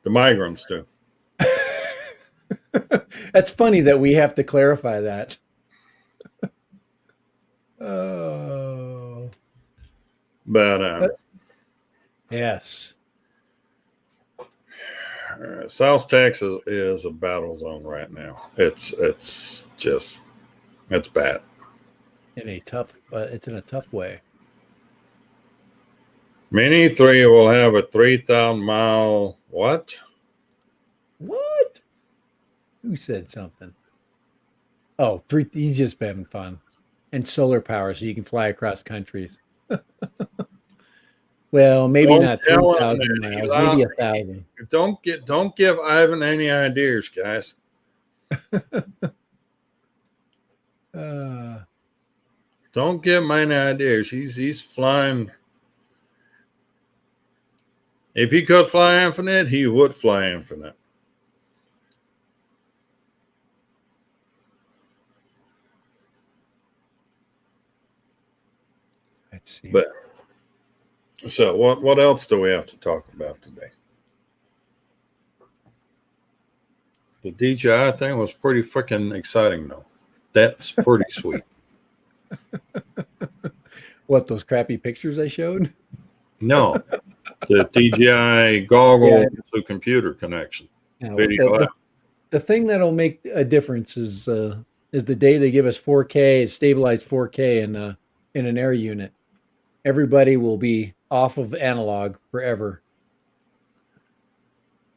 The migrants do. That's funny that we have to clarify that. Oh. But yes. South Texas is a battle zone right now. It's bad. In a tough, it's in a tough way. Mini 3 will have a 3,000-mile what? What? Who said something? Oh, he's just having fun. And solar power, so you can fly across countries. Well, maybe Don't not tell him 3,000 that. miles, maybe 1,000. Don't give Ivan any ideas, guys. Uh, Don't give him any ideas. He's flying. If he could fly infinite, he would fly infinite. let's see. But so what else do we have to talk about today? The DJI thing was pretty freaking exciting, though. That's pretty sweet. What, those crappy pictures I showed? No, the DJI goggle to computer connection. Yeah, Video. the thing that'll make a difference is the day they give us 4K, stabilized 4K in an air unit. Everybody will be off of analog forever.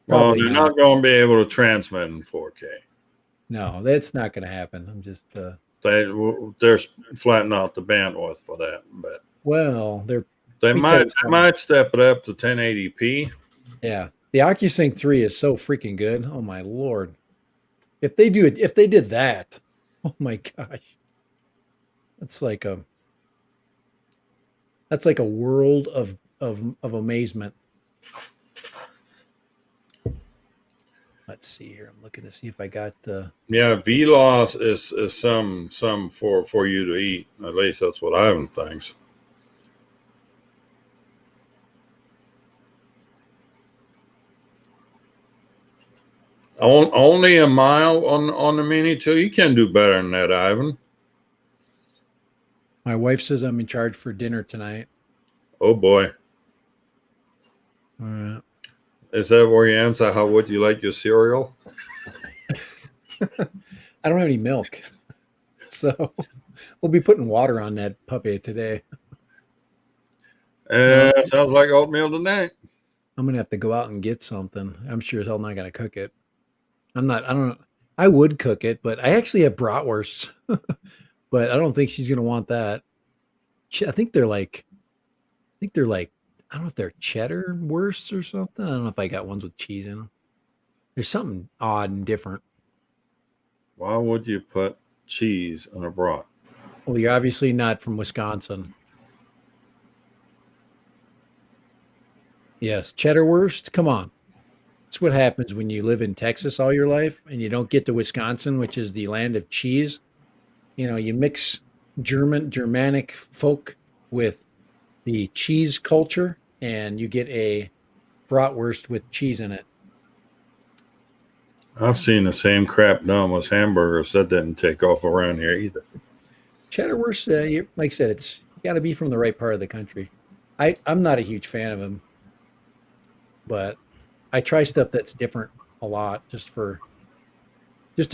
Well, Probably they're not. not going to be able to transmit in 4K. No, that's not going to happen. I'm just They're flattening out the bandwidth for that, but well, they let me tell you might something. step it up to 1080p. Yeah, the OcuSync 3 is so freaking good. Oh my lord! If they did that, oh my gosh, that's like a world of amazement. Let's see here. I'm looking to see if I got the. Yeah, VLOS is some for you to eat. At least that's what Ivan thinks. Only a mile on the Mini 2. You can do better than that, Ivan. My wife says I'm in charge for dinner tonight. Oh boy. All right. Is that where you answer how would you like your cereal? I don't have any milk, so we'll be putting water on that puppy today. Sounds like oatmeal tonight. I'm gonna have to go out and get something. I'm sure as hell not gonna cook it. I don't know. I would cook it, but I actually have bratwursts, but I don't think she's gonna want that. I think they're like, I don't know if they're cheddar wursts or something. I don't know if I got ones with cheese in them. There's something odd and different. Why would you put cheese on a brat? Well, you're obviously not from Wisconsin. Yes, cheddar wurst. Come on. That's what happens when you live in Texas all your life and you don't get to Wisconsin, which is the land of cheese. You know, you mix Germanic folk with the cheese culture and you get a bratwurst with cheese in it. I've seen the same crap done with hamburgers. That didn't take off around here either. Cheddar wurst, like I said, it's you got to be from the right part of the country. I'm not a huge fan of them, but I try stuff that's different a lot just to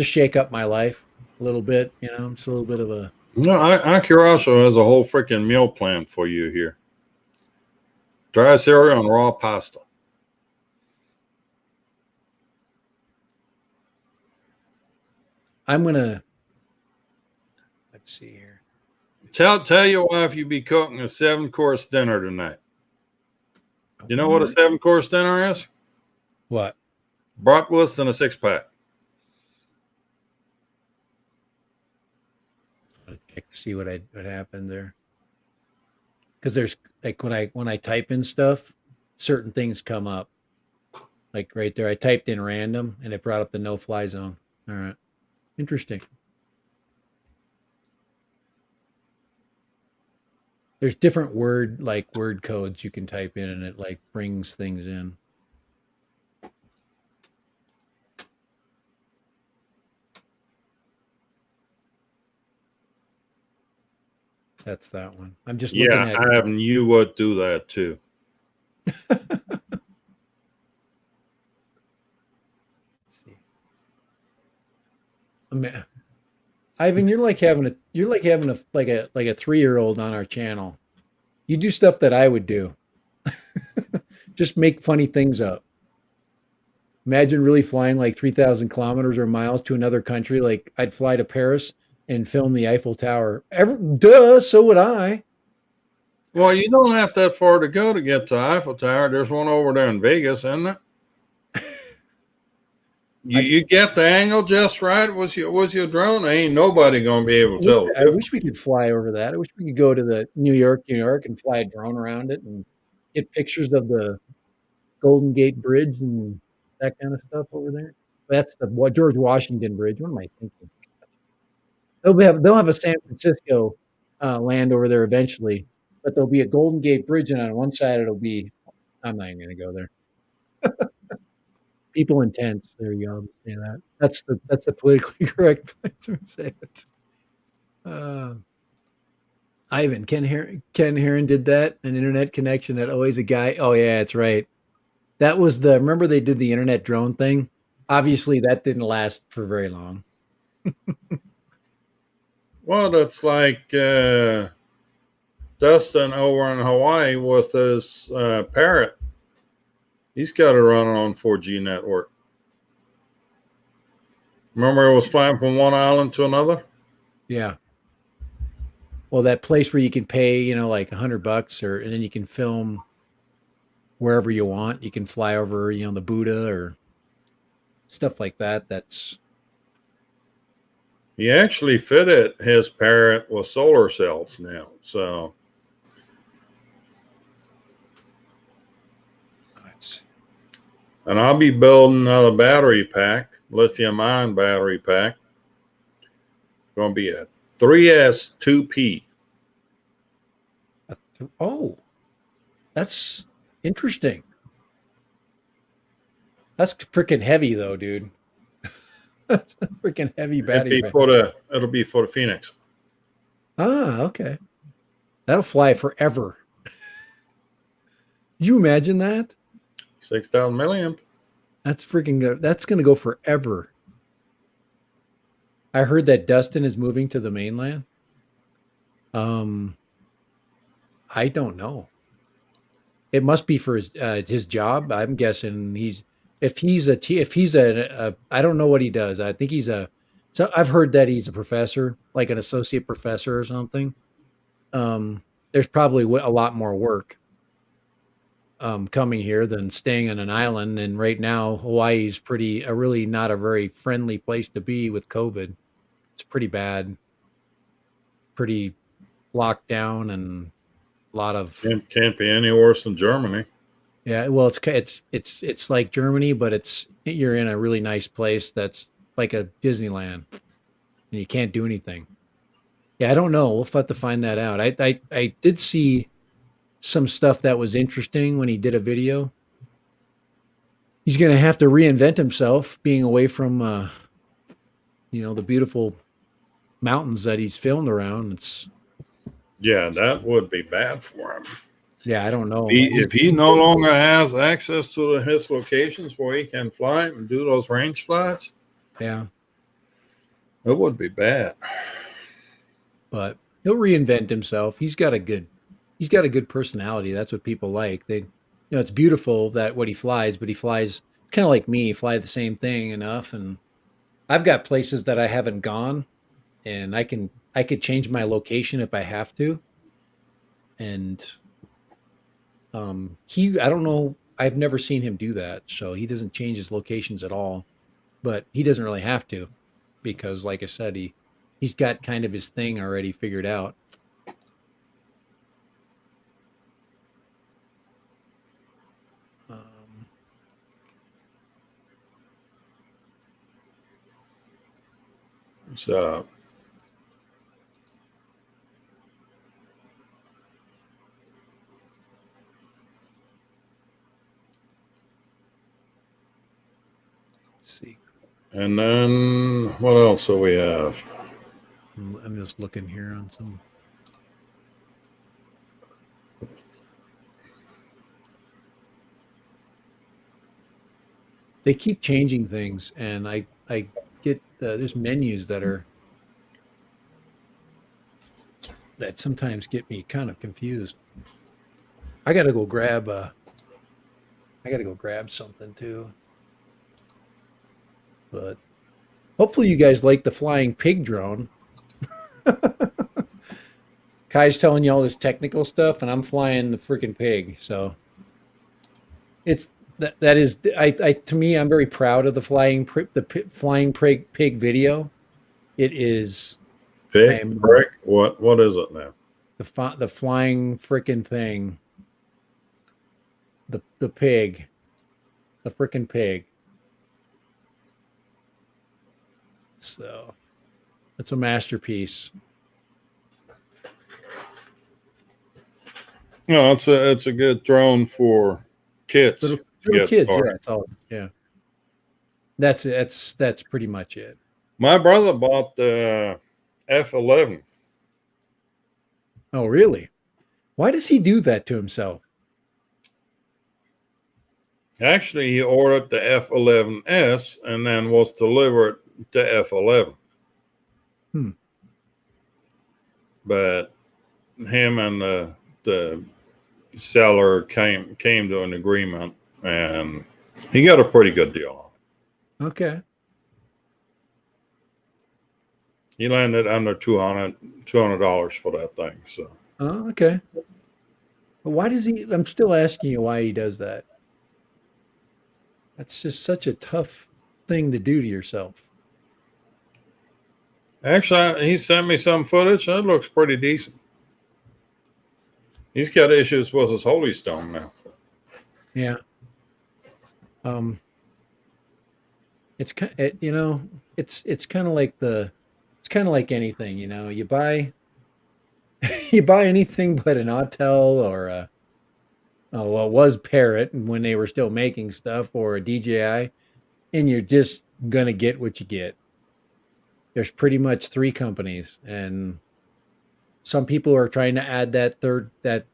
shake up my life a little bit. You know, it's a little bit of a. No, Acuraso has a whole freaking meal plan for you here. Dry cereal and raw pasta. I'm gonna. Let's see here. Tell your wife you be cooking a 7-course dinner tonight. You know what a 7-course dinner is? What? Bratwurst and a 6-pack. Check to see what happened there. Because there's like when I type in stuff, certain things come up. Like right there, I typed in random and it brought up the no-fly zone. All right, interesting. There's different word codes you can type in, and it like brings things in. That's that one. I'm just looking at. Ivan, you would do that too. Man, Ivan, you're like having a like a 3-year-old on our channel. You do stuff that I would do. Just make funny things up. Imagine really flying like 3,000 kilometers or miles to another country. Like I'd fly to Paris and film the Eiffel Tower. Duh, so would I. Well, you don't have that far to go to get to Eiffel Tower. There's one over there in Vegas, isn't it? You, I, you get the angle just right. Was your drone? Ain't nobody gonna be able to tell the I difference. wish we could fly over that. I wish we could go to the New York, and fly a drone around it and get pictures of the Golden Gate Bridge and that kind of stuff over there. That's the George Washington Bridge. What am I thinking? They'll have a San Francisco land over there eventually, but there'll be a Golden Gate Bridge, and on one side it'll be. I'm not even going to go there. People in tents. There you go. I'll say that. That's the politically correct way to say it. Uh, Ivan, Ken Heron did that. An internet connection that always a guy. Oh yeah, that's right. That was the. Remember they did the internet drone thing. Obviously, that didn't last for very long. Well, that's like Dustin over in Hawaii with his parrot. He's got it running on 4G network. Remember, it was flying from one island to another. Yeah. Well, that place where you can pay, like $100 and then you can film wherever you want. You can fly over, the Buddha or stuff like that. He actually fitted his parrot with solar cells now. So, That's and I'll be building another battery pack, lithium-ion battery pack. Going to be a 3S 2P. oh, that's interesting. That's freaking heavy though, dude. That's a freaking heavy battery pack. It'll be for the Phoenix. Ah, okay. That'll fly forever. Did you imagine that? 6,000 milliamp. That's freaking good. That's going to go forever. I heard that Dustin is moving to the mainland. Um, I don't know. It must be for his job. I'm guessing if he's a I don't know what he does. I think so I've heard that he's a professor, like an associate professor or something. There's probably a lot more work coming here than staying on an island. And right now, Hawaii's really not a very friendly place to be with COVID. It's pretty bad, pretty locked down, and a lot of. Can't be any worse than Germany. Yeah, well, it's like Germany, but you're in a really nice place that's like a Disneyland, and you can't do anything. Yeah, I don't know. We'll have to find that out. I did see some stuff that was interesting when he did a video. He's going to have to reinvent himself, being away from the beautiful mountains that he's filmed around. Yeah, that would be bad for him. Yeah, I don't know. If he no longer has access to his locations where he can fly and do those range flights, Yeah, it would be bad. but he'll reinvent himself. He's got a good personality. That's what people like. It's beautiful that what he flies, but he flies kind of like me, fly the same thing enough. And I've got places that I haven't gone, and I could change my location if I have to. And I don't know. I've never seen him do that, so he doesn't change his locations at all. But he doesn't really have to, because, like I said, he's got kind of his thing already figured out. Um, So let's see. and then what else do we have? I'm just looking here on some. They keep changing things, and I get there's menus that sometimes get me kind of confused. I gotta go grab something too. But hopefully you guys like the flying pig drone. Kai's telling you all this technical stuff, and I'm flying the freaking pig. So it's that is I to me I'm very proud of the flying pig video. It is I Pick, am prick. What is it now? the flying freaking thing. The pig, the freaking pig. So it's a masterpiece. No, it's a good drone for kids to Little get kids, yeah, started. it's all yeah. That's it. That's pretty much it. My brother bought the F11. Oh, really? Why does he do that to himself? Actually, he ordered the F11S and then was delivered to F11. Hmm. But him and the seller came to an agreement, and he got a pretty good deal on it. Okay. He landed under $200 for that thing. So Oh, okay. But why does he? I'm still asking you why he does that. That's just such a tough thing to do to yourself. actually, he sent me some footage, and it looks pretty decent. He's got issues with his Holy Stone now. Yeah. Um. It's kind. You know. It's kind of like It's kind of like anything. You know. You buy. You buy anything but an Autel or a. Oh, well, it was Parrot when they were still making stuff, or a DJI, and you're just gonna get what you get. There's pretty much three companies, and some people are trying to add that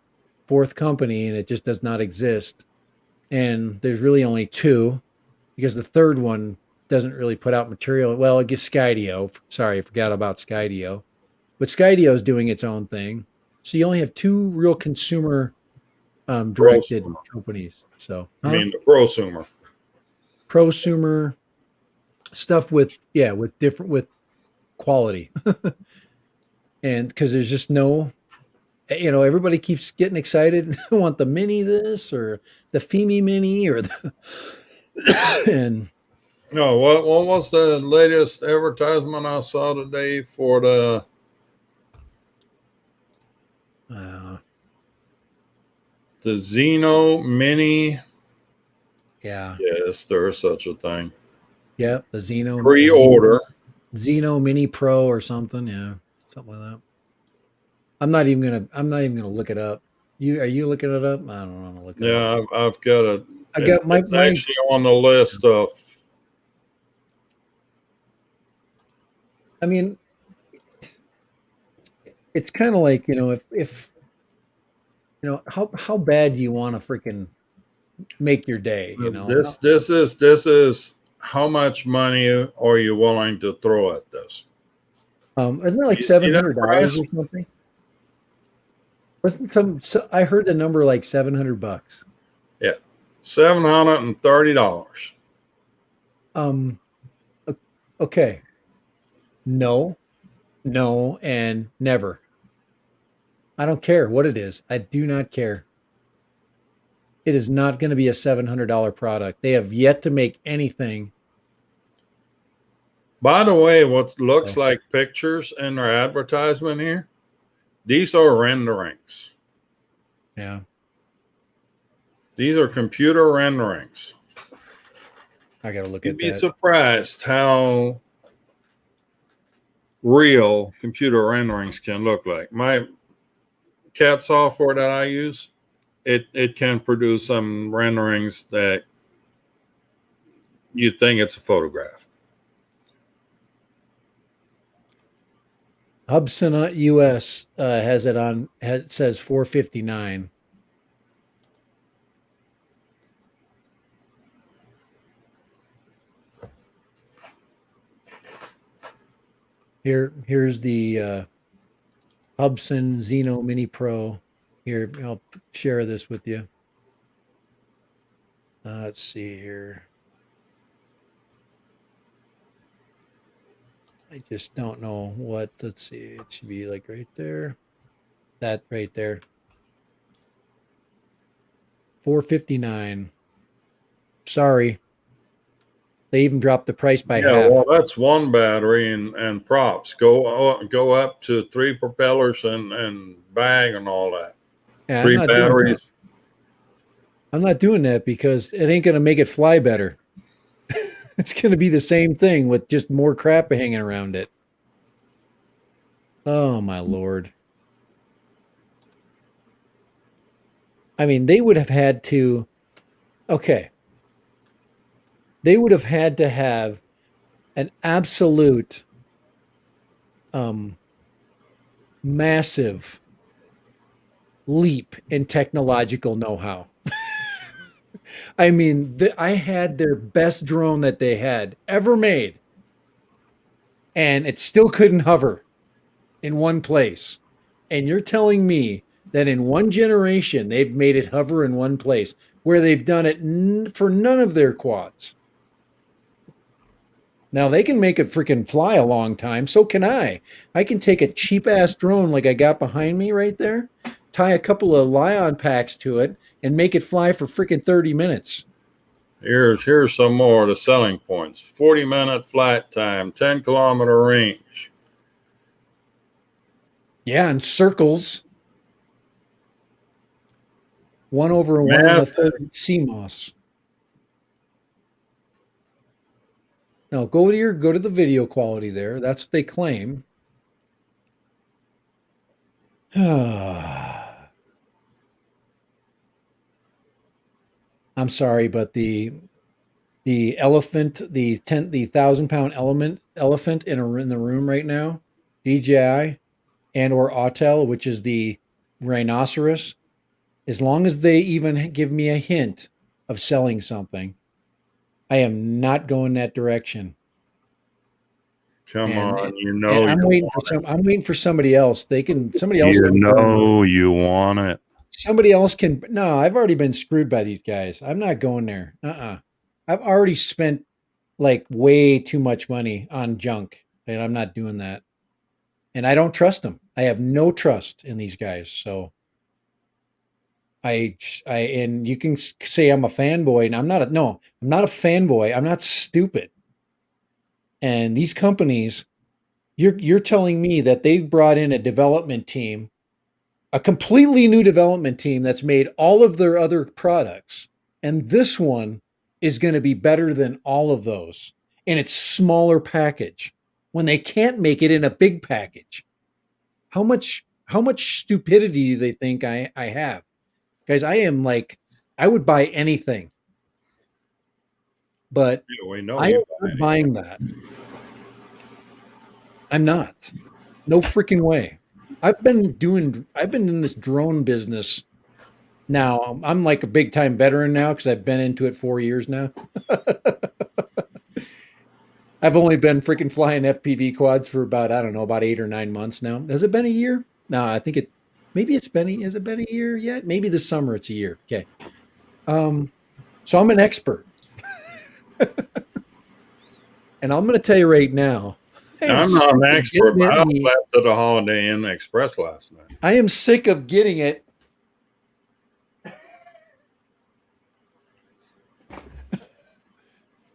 fourth company, and it just does not exist. And there's really only two because the third one doesn't really put out material. Well, I guess Skydio. Sorry, I forgot about Skydio, but Skydio is doing its own thing. So you only have two real consumer directed Prosumer. companies. So, I mean, the prosumer. prosumer stuff with with quality, and because there's just no everybody keeps getting excited. Want the mini this or the Femi mini or the and No, what was the latest advertisement I saw today for uh, the Xeno Mini? yeah, Yes, there is such a thing. yeah, the Pre-order. Xeno Mini Pro or something. Yeah, something like that. I'm not even gonna look it up. Are you looking it up? I don't want to look it up. Yeah, I've got it. I got It's my actually on the list of. I mean, it's kind of like, if how bad do you want to freaking make your day, This is how much money are you willing to throw at this? Isn't it like You see that $700 price? or something? Wasn't I heard the number like $700. Yeah, $730. Um, okay. No, no, and never. I don't care what it is. I do not care. It is not going to be a $700 product. They have yet to make anything. By the way, what looks So, like pictures in their advertisement here, these are renderings. yeah, These are computer renderings. I got to look You'd at be that. surprised how real computer renderings can look like. My CAD software that I use, it can produce some renderings that you think it's a photograph. Hubson US has it says 459. Here's the Hubsan Xeno Mini Pro. Here, I'll share this with you. Let's see here. I just don't know what. Let's see. It should be like right there. That right there. $459. Sorry. They even dropped the price by Yeah, half. well, that's one battery and props. Go up to 3 propellers and bag and all that. Yeah, I'm 3 not doing that. batteries. I'm not doing that because it ain't going to make it fly better. It's going to be the same thing with just more crap hanging around it. Oh, my Lord. I mean, they would have had to, okay, they would have had to have an absolute massive leap in technological know-how. I mean, I had their best drone that they had ever made, and it still couldn't hover in one place. And you're telling me that in one generation they've made it hover in one place where they've done it for none of their quads. Now they can make it freaking fly a long time. So can I. I can take a cheap ass drone like I got behind me right there, tie a couple of Lion packs to it, and make it fly for freaking 30 minutes. Here's some more of the selling points. 40-minute flight time, 10-kilometer range. Yeah, and circles. 1/1 Massive, CMOS. Now go to the video quality there. That's what they claim. I'm sorry, but the elephant, the 1,000-pound elephant in the room right now, DJI and or Autel, which is the rhinoceros, as long as they even give me a hint of selling something, I am not going that direction. come on, And I'm waiting for somebody else. Somebody else can you want it. somebody else can. No, I've already been screwed by these guys. I'm not going there. I've already spent like way too much money on junk, and I'm not doing that. And I don't trust them. I have no trust in these guys. So and you can say I'm a fanboy, and I'm not. I'm not a fanboy. I'm not stupid. And these companies, you're telling me that they've brought in a development team, a completely new development team that's made all of their other products, and this one is going to be better than all of those in its smaller package when they can't make it in a big package. How much stupidity do they think I have? Guys, I am like, I would buy anything, but Yeah, we know I you am not buying that. I'm not. No freaking way. I've been in this drone business now. I'm like a big time veteran now because I've been into it 4 years now. I've only been freaking flying FPV quads for about, I don't know, about 8 or 9 months now. Has it been a year? No, I think has it been a year yet? Maybe this summer it's a year. Okay. So I'm an expert. And I'm going to tell you right now, I'm not an expert, but I me. slept at the Holiday Inn Express last night. I am sick of getting it.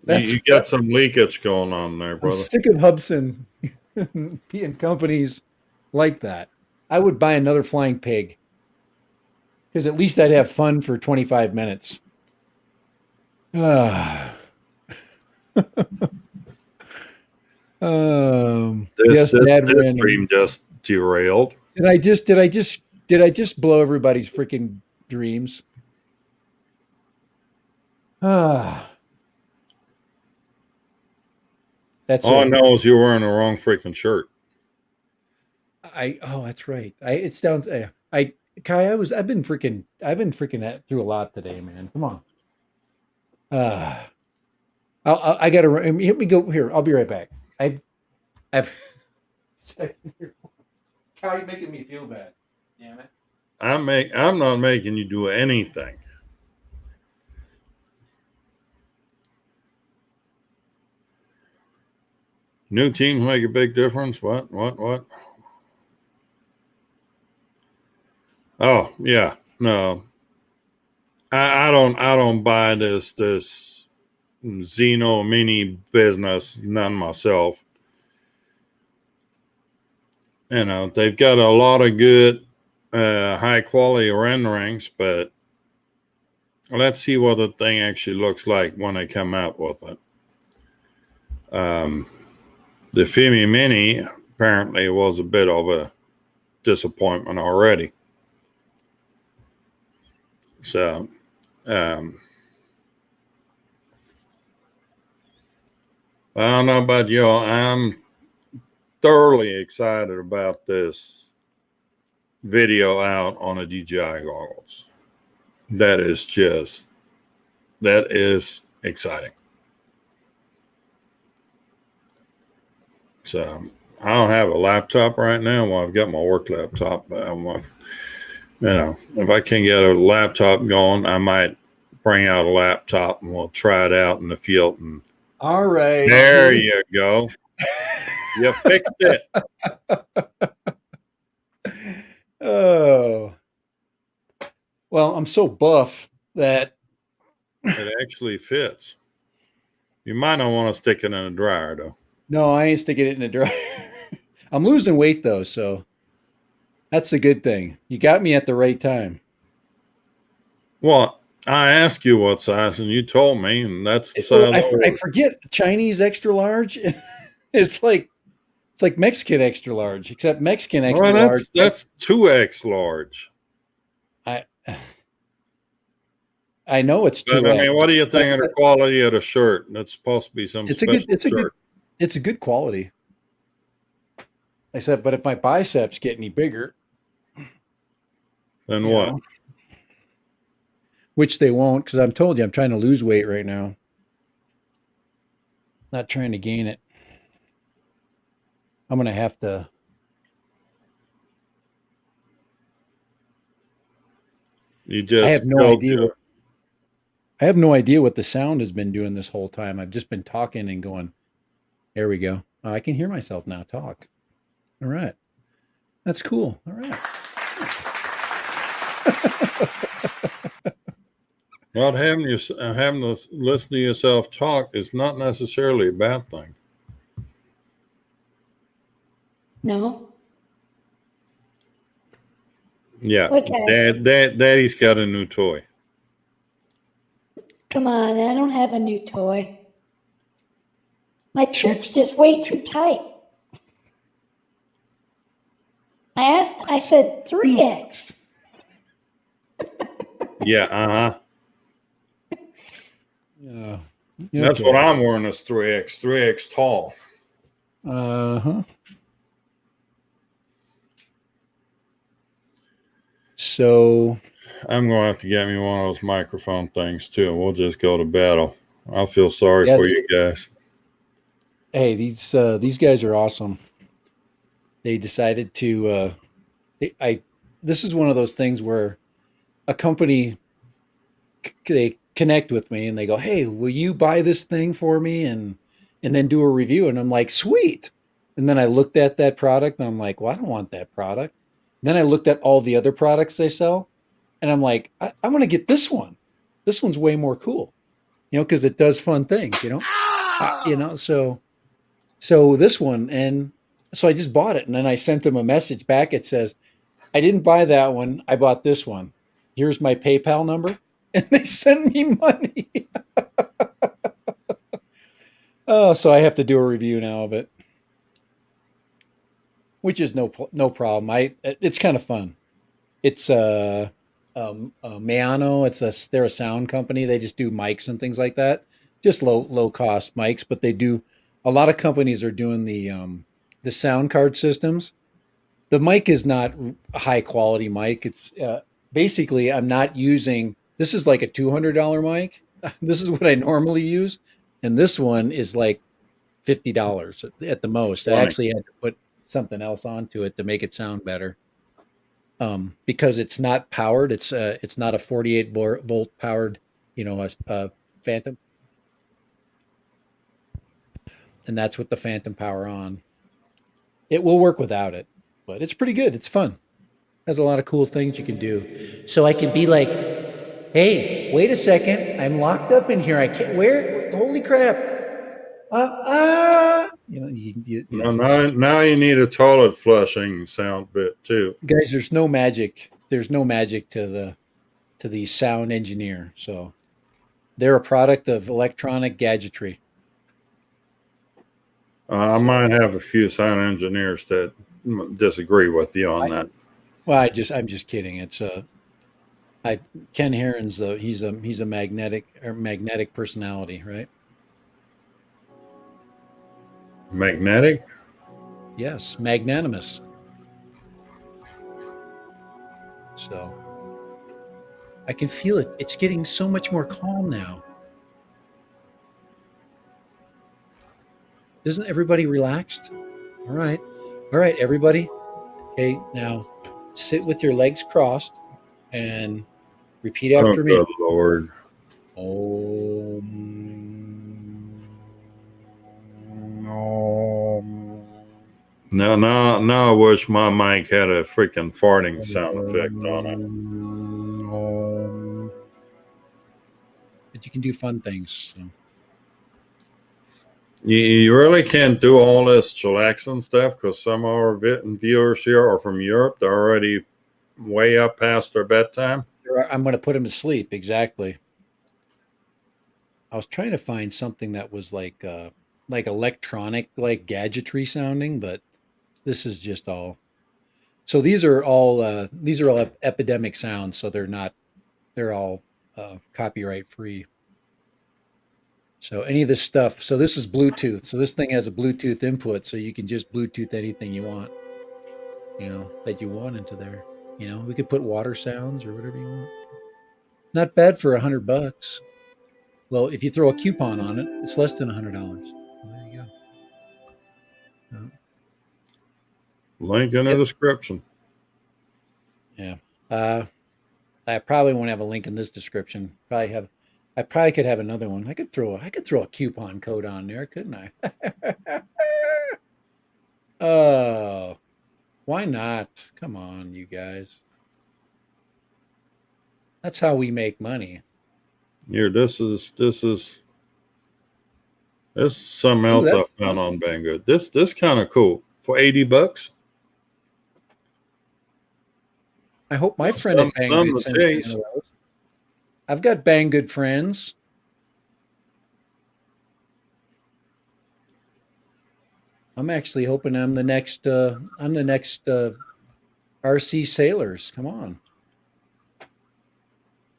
You got some leakage going on there, brother. I'm sick of Hubsan and companies like that. I would buy another flying pig because at least I'd have fun for 25 minutes. This stream just derailed. Did I just blow everybody's freaking dreams? That's all I know is you're wearing the wrong freaking shirt. That's right. It's down. Kai, I've been freaking through a lot today, man. Come on. I gotta hit me go here. I'll be right back. How are you making me feel bad? Damn it. I'm not making you do anything. New teams make a big difference. What? Oh, yeah. No. I don't buy this Xeno mini business, none myself. You know, they've got a lot of good high quality renderings, but let's see what the thing actually looks like when they come out with it. The Fimi Mini apparently was a bit of a disappointment already. So, I don't know about y'all. I'm thoroughly excited about this video out on a DJI goggles. That is exciting. So I don't have a laptop right now. Well, I've got my work laptop, but if I can get a laptop going, I might bring out a laptop and we'll try it out in the field. And all right, there you go. You fixed it. Oh, well, I'm so buff that it actually fits. You might not want to stick it in a dryer, though. No, I ain't sticking it in a dryer. I'm losing weight though, so that's a good thing. You got me at the right time. Well, I asked you what size, and you told me, and that's the size. I forget Chinese extra large. It's like Mexican extra large, except Mexican extra large. That's 2X large. I know it's 2X. I mean, what do you think of the quality of the shirt? That's supposed to be some special shirt. It's a good quality. I said, but if my biceps get any bigger, then what? Know, which they won't, because I'm told you I'm trying to lose weight right now. Not trying to gain it. I'm going to have to. I have no idea. I have no idea what the sound has been doing this whole time. I've just been talking and going, there we go. Oh, I can hear myself now talk. All right. That's cool. All right. Well, having to listen to yourself talk is not necessarily a bad thing. No. Yeah. Okay. Daddy's got a new toy. Come on, I don't have a new toy. My shirt's just way too tight. I said 3X. Yeah, Yeah. That's what I'm wearing is 3X tall. So I'm going to have to get me one of those microphone things too. We'll just go to battle. I feel sorry for you guys. Hey, these guys are awesome. They decided to. This is one of those things where a company they connect with me and they go, "Hey, will you buy this thing for me and then do a review?" And I'm like, "Sweet." And then I looked at that product and I'm like, "Well, I don't want that product." And then I looked at all the other products they sell, and I'm like, "I'm going to get this one. This one's way more cool, because it does fun things, So this one, and so I just bought it, and then I sent them a message back. It says, "I didn't buy that one. I bought this one. Here's my PayPal number," and they send me money. Oh, so I have to do a review now of it, which is no problem. It's kind of fun. It's Meano. They're a sound company. They just do mics and things like that. Just low cost mics, but they do. A lot of companies are doing the sound card systems. The mic is not a high quality mic. It's basically I'm not using. This is like a $200 mic. This is what I normally use, and this one is like $50 at the most. I actually had to put something else onto it to make it sound better. Because it's not powered. It's not a 48 volt powered, a Phantom. And that's with the Phantom power on. It will work without it, but it's pretty good. It's fun. Has a lot of cool things you can do. So I can be like, hey, wait a second. I'm locked up in here. I can't, holy crap. Now you need a toilet flushing sound bit too. Guys, there's no magic. There's no magic to the sound engineer. So they're a product of electronic gadgetry. I might have a few sound engineers that disagree with you on that. Well, I'm just kidding. It's Ken Heron's he's a magnetic personality, right? Magnetic? Yes, magnanimous. So I can feel it. It's getting so much more calm now. Isn't everybody relaxed? All right, everybody. Okay, now sit with your legs crossed and repeat after me. Good Lord. Now I wish my mic had a freaking farting sound effect on it. But you can do fun things. So. You really can't do all this chillaxing stuff because some of our viewers here are from Europe. They're already way up past their bedtime. I'm going to put them to sleep. Exactly. I was trying to find something that was like electronic, like gadgetry sounding, but this is just all. So these are all epidemic sounds. So they're all copyright free. So any of this stuff, so this is Bluetooth. So this thing has a Bluetooth input, so you can just Bluetooth anything you want, that you want into there. We could put water sounds or whatever you want. Not bad for $100. Well, if you throw a coupon on it, it's less than $100. Well, there you go. Link in the description. Yeah. I probably won't have a link in this description. I probably could have another one. I could throw a coupon code on there, couldn't I? Oh, why not? Come on, you guys. That's how we make money. Here, this is something else I found on Banggood. This kind of cool for $80. I hope my friend at Banggood sends me one of those. I've got Banggood friends. I'm actually hoping I'm the next RC Sailors. Come on.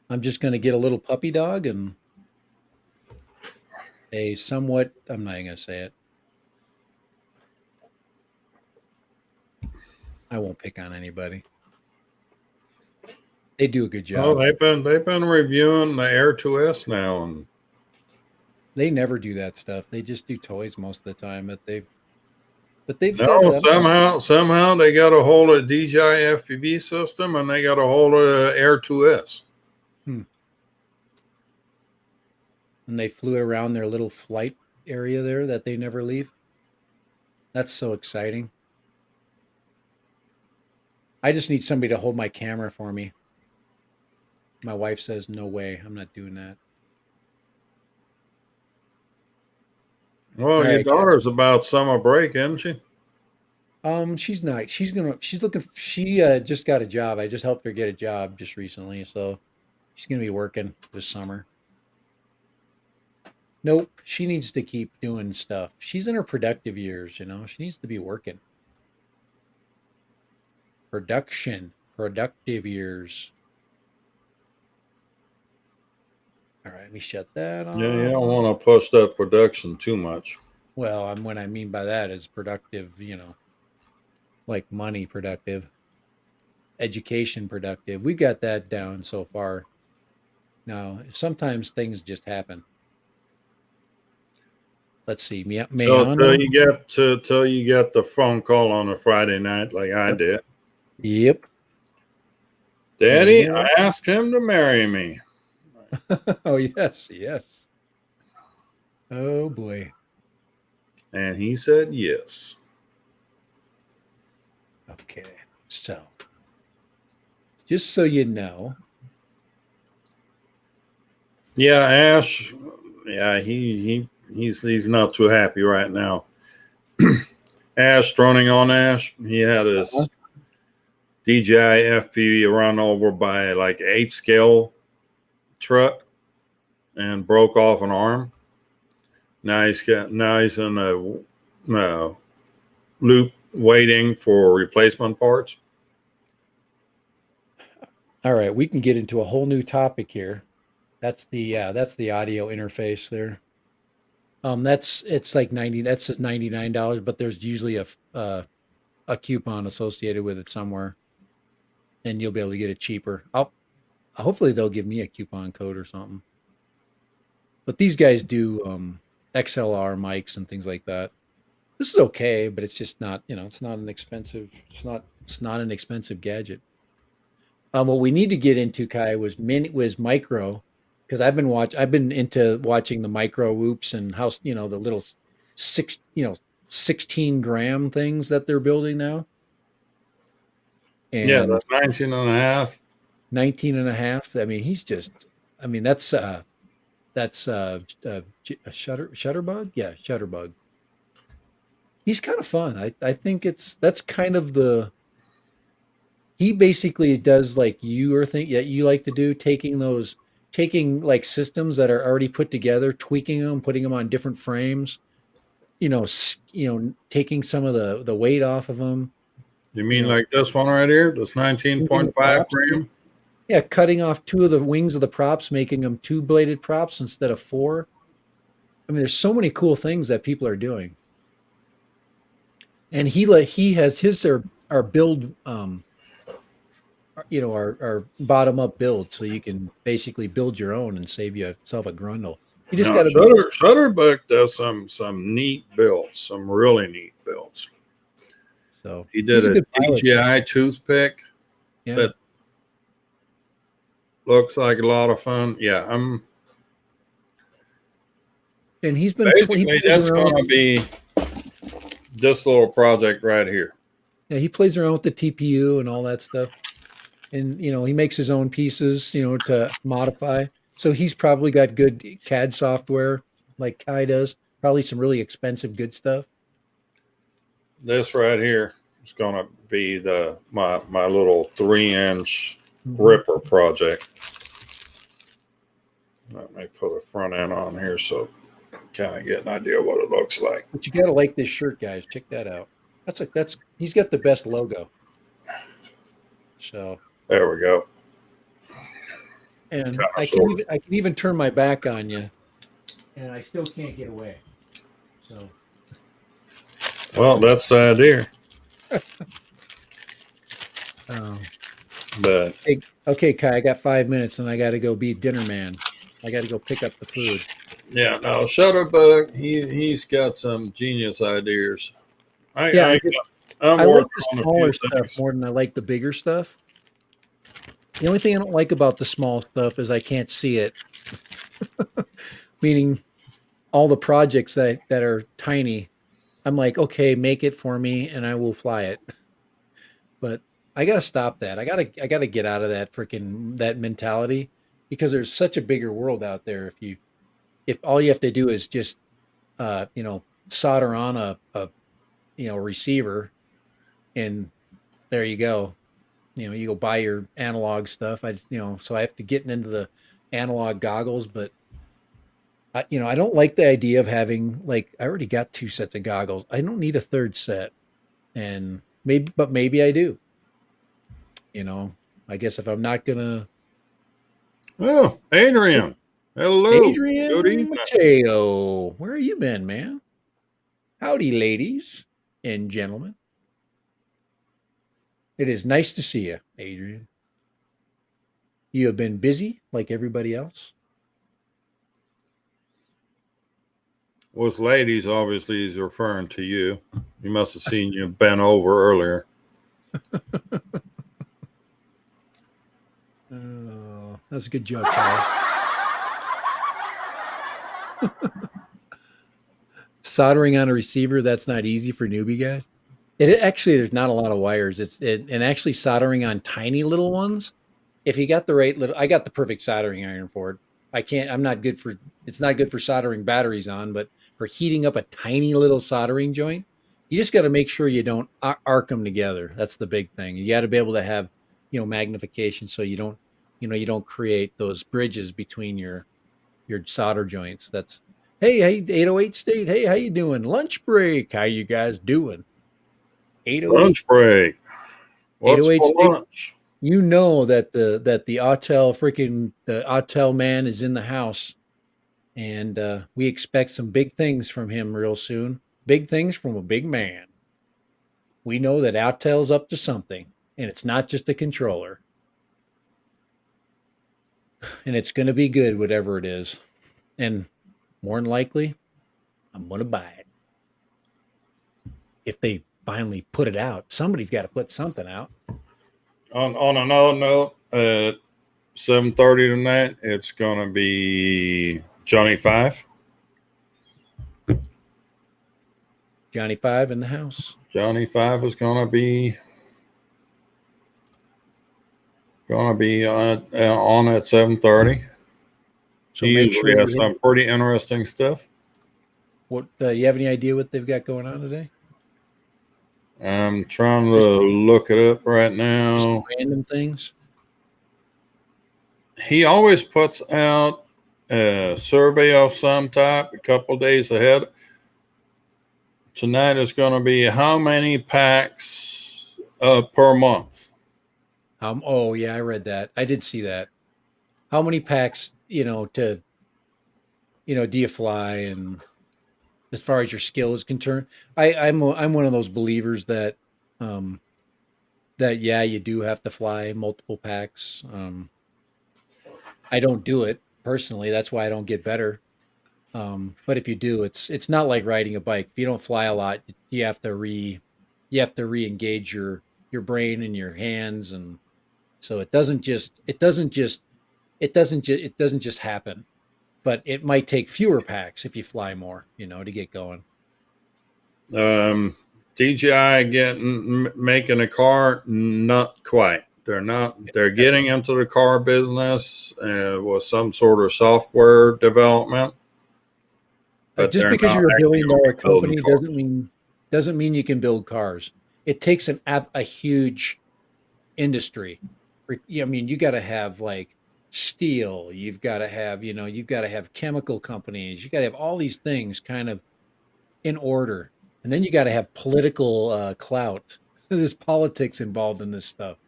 I'm just going to get a little puppy dog and I'm not going to say it. I won't pick on anybody. They do a good job. Oh, they've been reviewing the Air 2S now, and they never do that stuff. They just do toys most of the time. Somehow they got a hold of DJI FPV system, and they got a hold of Air 2S. And they flew it around their little flight area there that they never leave. That's so exciting. I just need somebody to hold my camera for me. My wife says, no way, I'm not doing that. Well, your daughter's about summer break, isn't she? She's not. She just got a job. I just helped her get a job just recently, so she's gonna be working this summer. Nope, she needs to keep doing stuff. She's in her productive years, she needs to be working. Productive years. All right, let me shut that off. Yeah, you don't want to push that production too much. Well, what I mean by that is productive, like money productive, education productive. We got that down so far. Now, sometimes things just happen. let's see, So Mayana. till you get the phone call on a Friday night, like I Yep. did. Yep. Daddy, And I asked him to marry me. oh yes, yes. Oh boy. And he said yes. Okay. So, just so you know, Yeah, Ash. Yeah, he's not too happy right now. Ash droning on Ash. He had his DJI FPV run over by like 8 scale truck and broke off an arm. Now he's in a loop waiting for replacement parts. all right, we can get into a whole new topic here. That's the audio interface there. It's like 90. That's just $99, but there's usually a coupon associated with it somewhere, and you'll be able to get it cheaper. Hopefully they'll give me a coupon code or something. But these guys do XLR mics and things like that. This is okay, but it's just not, it's not an expensive, it's not an expensive gadget. What we need to get into, Kai, was micro, because I've been into watching the micro whoops and how, the little 16 gram things that they're building now. Yeah, And that's 19 and a half. 19 and a half. I mean, I mean, that's a Shutterbug. Yeah. Shutterbug. He's kind of fun. I think that's kind of he basically does like you like to do, taking like systems that are already put together, tweaking them, putting them on different frames, taking some of the weight off of them, You you mean know, like this one right here? This changing the 19.5 props. gram? Yeah, cutting off two of the wings of the props, making them two-bladed props instead of four. I mean, there's so many cool things that people are doing. And he has his our build our bottom up build, so you can basically build your own and save yourself a grundle. You just No, got to be Shutterbuck does some neat builds, some really neat builds. so He did he's a a good pilot too. DJI toothpick Yeah. that looks like a lot of fun. Yeah, I'm And he basically plays that's around going to be this little project right here. yeah, he plays around with the TPU and all that stuff. And he makes his own pieces, to modify. So he's probably got good CAD software like Kai does. Probably some really expensive good stuff. This right here is going to be my little 3-inch Mhm. ripper project. Let me put a front end on here so kind of get an idea what it looks like. But you gotta like this shirt, guys. Check that out. That's he's got the best logo. So There we go. and Kind of sort of. I can even turn my back on you, and I still can't get away. So Well, that's the idea. um, But okay, Kai, I got 5 minutes, and I got to go be dinner man. I got to go pick up the food. yeah, no, Shutterbug, he's got some genius ideas. I'm I like working the on a few smaller stuff things. more than I like the bigger stuff. The only thing I don't like about the small stuff is I can't see it. Meaning all the projects that are tiny, I'm like, okay, make it for me and I will fly it. But I gotta stop that. I gotta get out of that mentality because there's such a bigger world out there. If all you have to do is just solder on a receiver and there you go. You go buy your analog stuff. So I have to get into the analog goggles, but I don't like the idea of having like I already got 2 sets of goggles. I don't need a third set, and maybe I do. You know, I guess if I'm not gonna, Oh, Adrian, hello, good Adrian evening. Mateo, where you been, man? Howdy, ladies and gentlemen. It is nice to see you, Adrian. You have been busy like everybody else. With ladies, obviously, he's referring to you. He must have seen you bent over earlier. Oh, that's a good joke, Kyle. Soldering on a receiver, that's not easy for newbie guys. It actually, there's not a lot of wires. And actually soldering on tiny little ones. If you got the right little, I got the perfect soldering iron for it. I'm not good for, it's not good for soldering batteries on, but for heating up a tiny little soldering joint, you just got to make sure you don't arc them together. That's the big thing. You got to be able to have, magnification so you don't, you don't create those bridges between your solder joints. That's, hey, 808 State. Hey, how you doing? Lunch break. How you guys doing? 808. Lunch break. What's 808 for State. lunch? You know that the Autel man is in the house, and we expect some big things from him real soon. Big things from a big man. We know that Autel's up to something, and it's not just a controller. And it's going to be good, whatever it is. And more than likely, I'm going to buy it. If they finally put it out, somebody's got to put something out. On another note, at 7:30 tonight, it's going to be Johnny 5. Johnny 5 in the house. Johnny 5 is going to be on at 7:30. So He make usually sure has you some pretty interesting stuff. What you have any idea what they've got going on today? I'm trying to look it up right now. Just random things. He always puts out a survey of some type a couple days ahead. Tonight is going to be how many packs per month. Oh yeah, I read that. I did see that. How many packs, do you fly, and as far as your skill is concerned, I'm one of those believers that yeah, you do have to fly multiple packs. I don't do it personally. That's why I don't get better. But if you do, it's not like riding a bike. If you don't fly a lot, you have to re-engage your brain and your hands, and so it doesn't just happen. But it might take fewer packs if you fly more, to get going. DJI making a car, not quite. They're getting into the car business with some sort of software development. But just because you're a $1 billion company doesn't mean you can build cars. It takes a huge industry. I mean, you got to have like steel. You've got to have chemical companies. You got to have all these things kind of in order, and then you got to have political clout. There's politics involved in this stuff.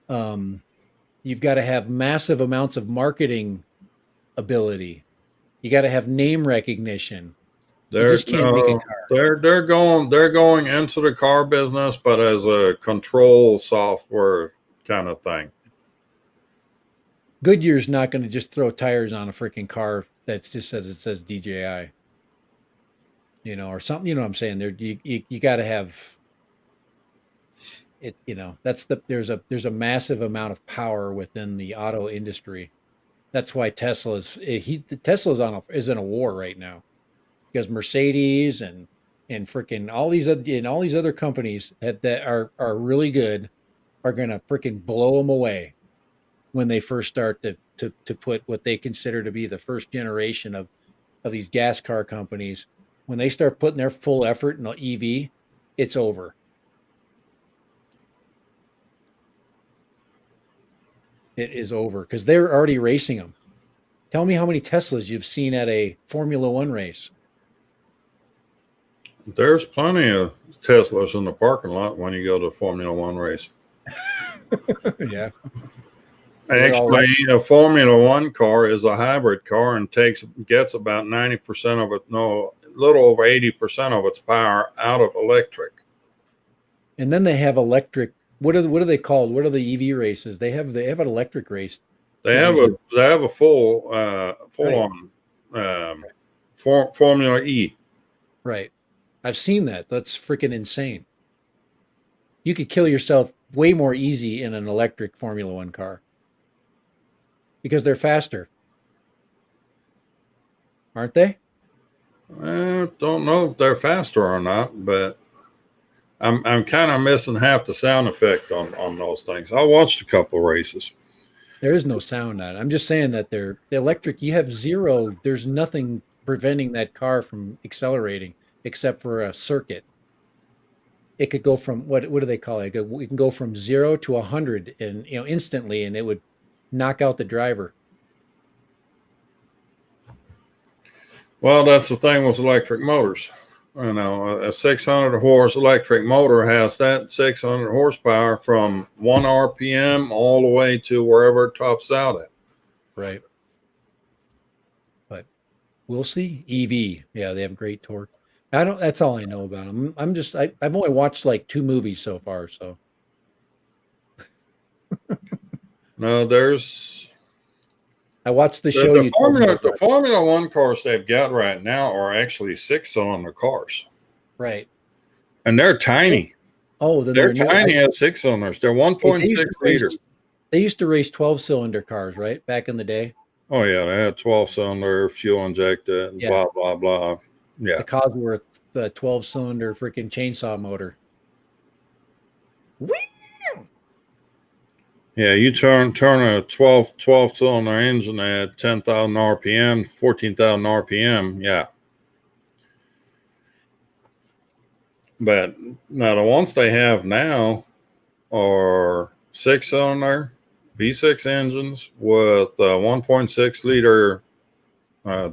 You've got to have massive amounts of marketing ability. You got to have name recognition. You just can't make a car. They're going into the car business, but as a control software kind of thing. Goodyear's not going to just throw tires on a freaking car that just says DJI, or something. You know what I'm saying? There, you got to have it. There's a massive amount of power within the auto industry. That's why Tesla's in a war right now, because Mercedes and freaking all these other companies that are really good are gonna freaking blow them away when they first start to put what they consider to be the first generation of these gas car companies. When they start putting their full effort in the EV, it's over. It is over because they're already racing them. Tell me how many Teslas you've seen at a Formula One race. There's plenty of Teslas in the parking lot when you go to a Formula One race. Yeah. Actually, a Formula One car is a hybrid car and gets about 90% of it, a little over 80% of its power out of electric. And then they have electric. What are they called? What are the EV races? They have an electric race. They have a full on Formula E. Right. I've seen that. That's freaking insane. You could kill yourself way more easy in an electric Formula One car because they're faster, aren't they? I don't know if they're faster or not, but I'm kind of missing half the sound effect on those things. I watched a couple of races. There is no sound on it. I'm just saying that they're the electric. You have zero. There's nothing preventing that car from accelerating except for a circuit. It could go from what do they call it? It can go from 0 to 100 and instantly, and it would knock out the driver. Well, that's the thing with electric motors. You know, a 600 horse electric motor has that 600 horsepower from 1 RPM all the way to wherever it tops out at. Right. But we'll see. EV, yeah, they have great torque. I don't. That's all I know about them. I've only watched like 2 movies so far. So No, there's I watched the show. the Formula One cars they've got right now are actually 6-cylinder cars, Right. and they're tiny. Oh, then They're new. tiny as 6 cylinders. They're 1.6 liter. They used to race 12-cylinder cars, right? Back in the day. Oh yeah, they had 12-cylinder fuel injected, and Yeah. blah blah blah. Yeah, The Cosworth, the 12-cylinder freaking chainsaw motor. Whee! yeah. You turn a 12 cylinder engine at 10,000 RPM, 14,000 RPM. Yeah, but now the ones they have now are 6-cylinder V6 engines with 1.6 liter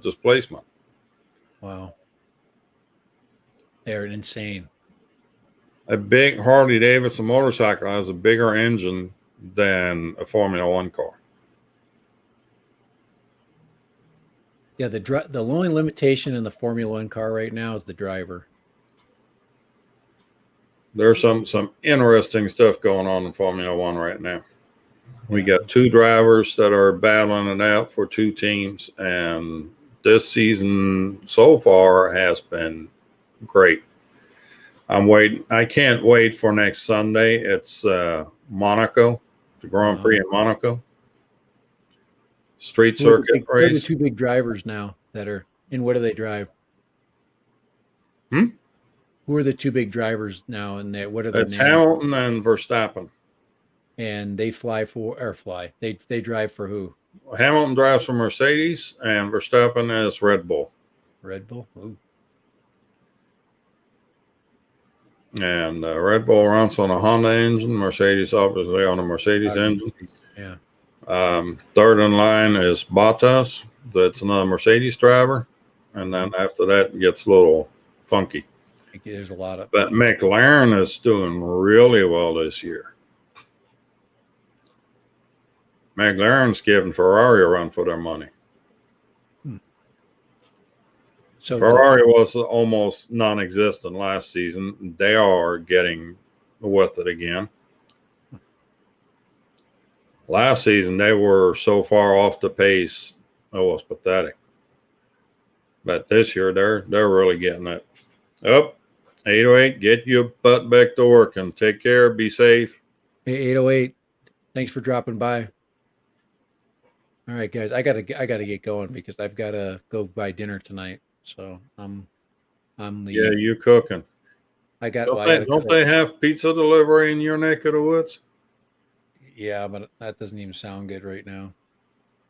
displacement. Wow. They're insane. A big Harley Davidson motorcycle has a bigger engine than a Formula One car. Yeah, the only limitation in the Formula One car right now is the driver. There's some interesting stuff going on in Formula One right now. We Yeah. got 2 drivers that are battling it out for 2 teams, and this season so far has been great. I'm waiting. I can't wait for next Sunday. It's Monaco, the Grand Prix in Monaco. Street circuit Who are the race. 2 big drivers now that are, and what do they drive? Hmm? Who are the 2 big drivers now, and what are their It's names? Hamilton and Verstappen. And they they drive for who? Hamilton drives for Mercedes, and Verstappen is Red Bull. Red Bull. Ooh. And Red Bull runs on a Honda engine, Mercedes obviously on a Mercedes engine. Yeah. Third in line is Bottas. That's another Mercedes driver. And then after that, it gets a little funky. There's a lot of. But McLaren is doing really well this year. McLaren's giving Ferrari a run for their money. So Ferrari was almost non-existent last season. They are getting with it again. Last season, they were so far off the pace, it was pathetic. But this year, they're really getting it. Up, 808, get your butt back to work and take care. Be safe. Hey, 808, thanks for dropping by. All right, guys, I gotta get going because I've got to go buy dinner tonight. So I'm the Yeah, you cooking. I got. Don't, Well, I they, gotta don't cook. they have pizza delivery in your neck of the woods? Yeah, but that doesn't even sound good right now.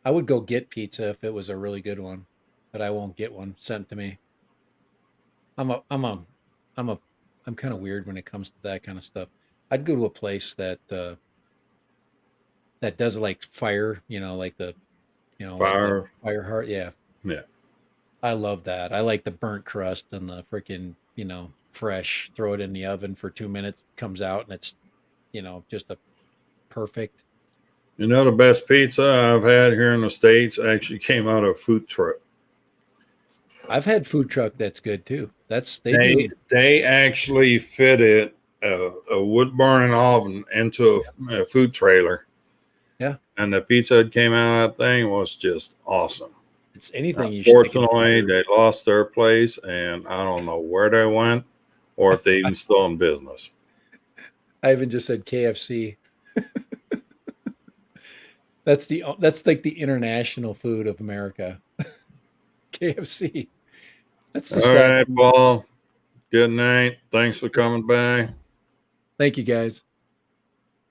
I would go get pizza if it was a really good one, but I won't get one sent to me. I'm kind of weird when it comes to that kind of stuff. I'd go to a place that does like fire, like the, like the fire heart. Yeah, Yeah. I love that. I like the burnt crust and the freaking, fresh. Throw it in the oven for 2 minutes, comes out, and it's, just a perfect. You know, the best pizza I've had here in the States actually came out of a food truck. I've had food truck that's good too. They actually fitted a wood burning oven into a food trailer. Yeah. And the pizza that came out of that thing was just awesome. It's anything you stick in Unfortunately, fire. they lost their place, and I don't know where they went or if they even still in business. Ivan just said KFC. That's like the international food of America. KFC. That's the All sad right, thing. Paul. Good night. Thanks for coming by. Thank you guys.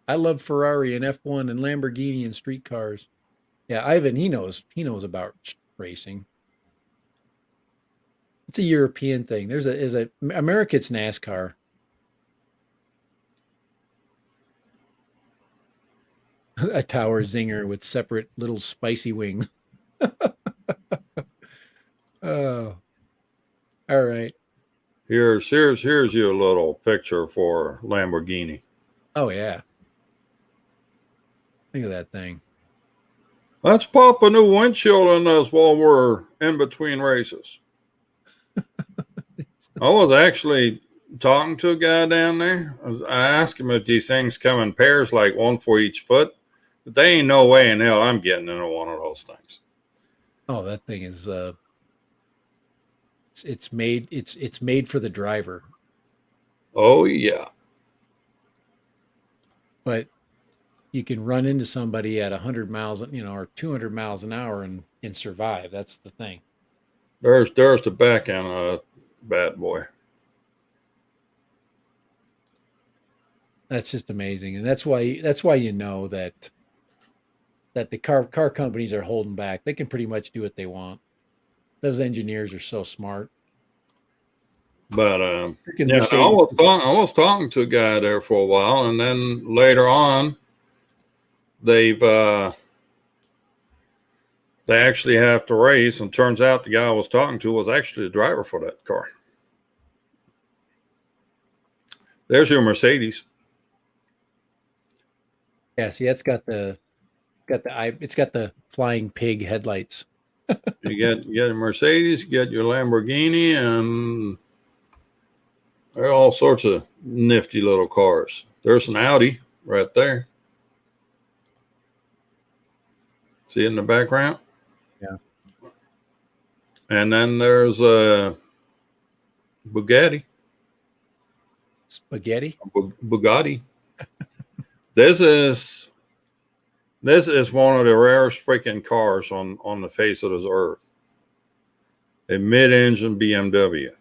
I love Ferrari and F1 and Lamborghini and street cars. Yeah, Ivan, he knows about racing. It's a European thing. There's a America, it's NASCAR. A tower zinger with separate little spicy wings. Oh, all right. Here's you a little picture for Lamborghini. Oh yeah. Look at that thing. Let's pop a new windshield in this while we're in between races. I was actually talking to a guy down there. I asked him if these things come in pairs, like one for each foot. But they ain't no way in hell I'm getting into one of those things. Oh, that thing is it's made for the driver. Oh yeah. But you can run into somebody at 100 miles, or 200 miles an hour and survive. That's the thing. There's the back end of a bad boy. That's just amazing. And that's why you know that the car companies are holding back. They can pretty much do what they want. Those engineers are so smart. But Freaking yeah, Mercedes. I was talking to a guy there for a while, and then later on, they've they actually have to race, and turns out the guy I was talking to was actually the driver for that car. There's your Mercedes. Yeah, see, it's got the flying pig headlights. You get a Mercedes, you get your Lamborghini, and there are all sorts of nifty little cars. There's an Audi right there. See it in the background? Yeah. And then there's a Bugatti. Spaghetti. Bugatti. This is one of the rarest freaking cars on the face of this earth. A mid-engine BMW.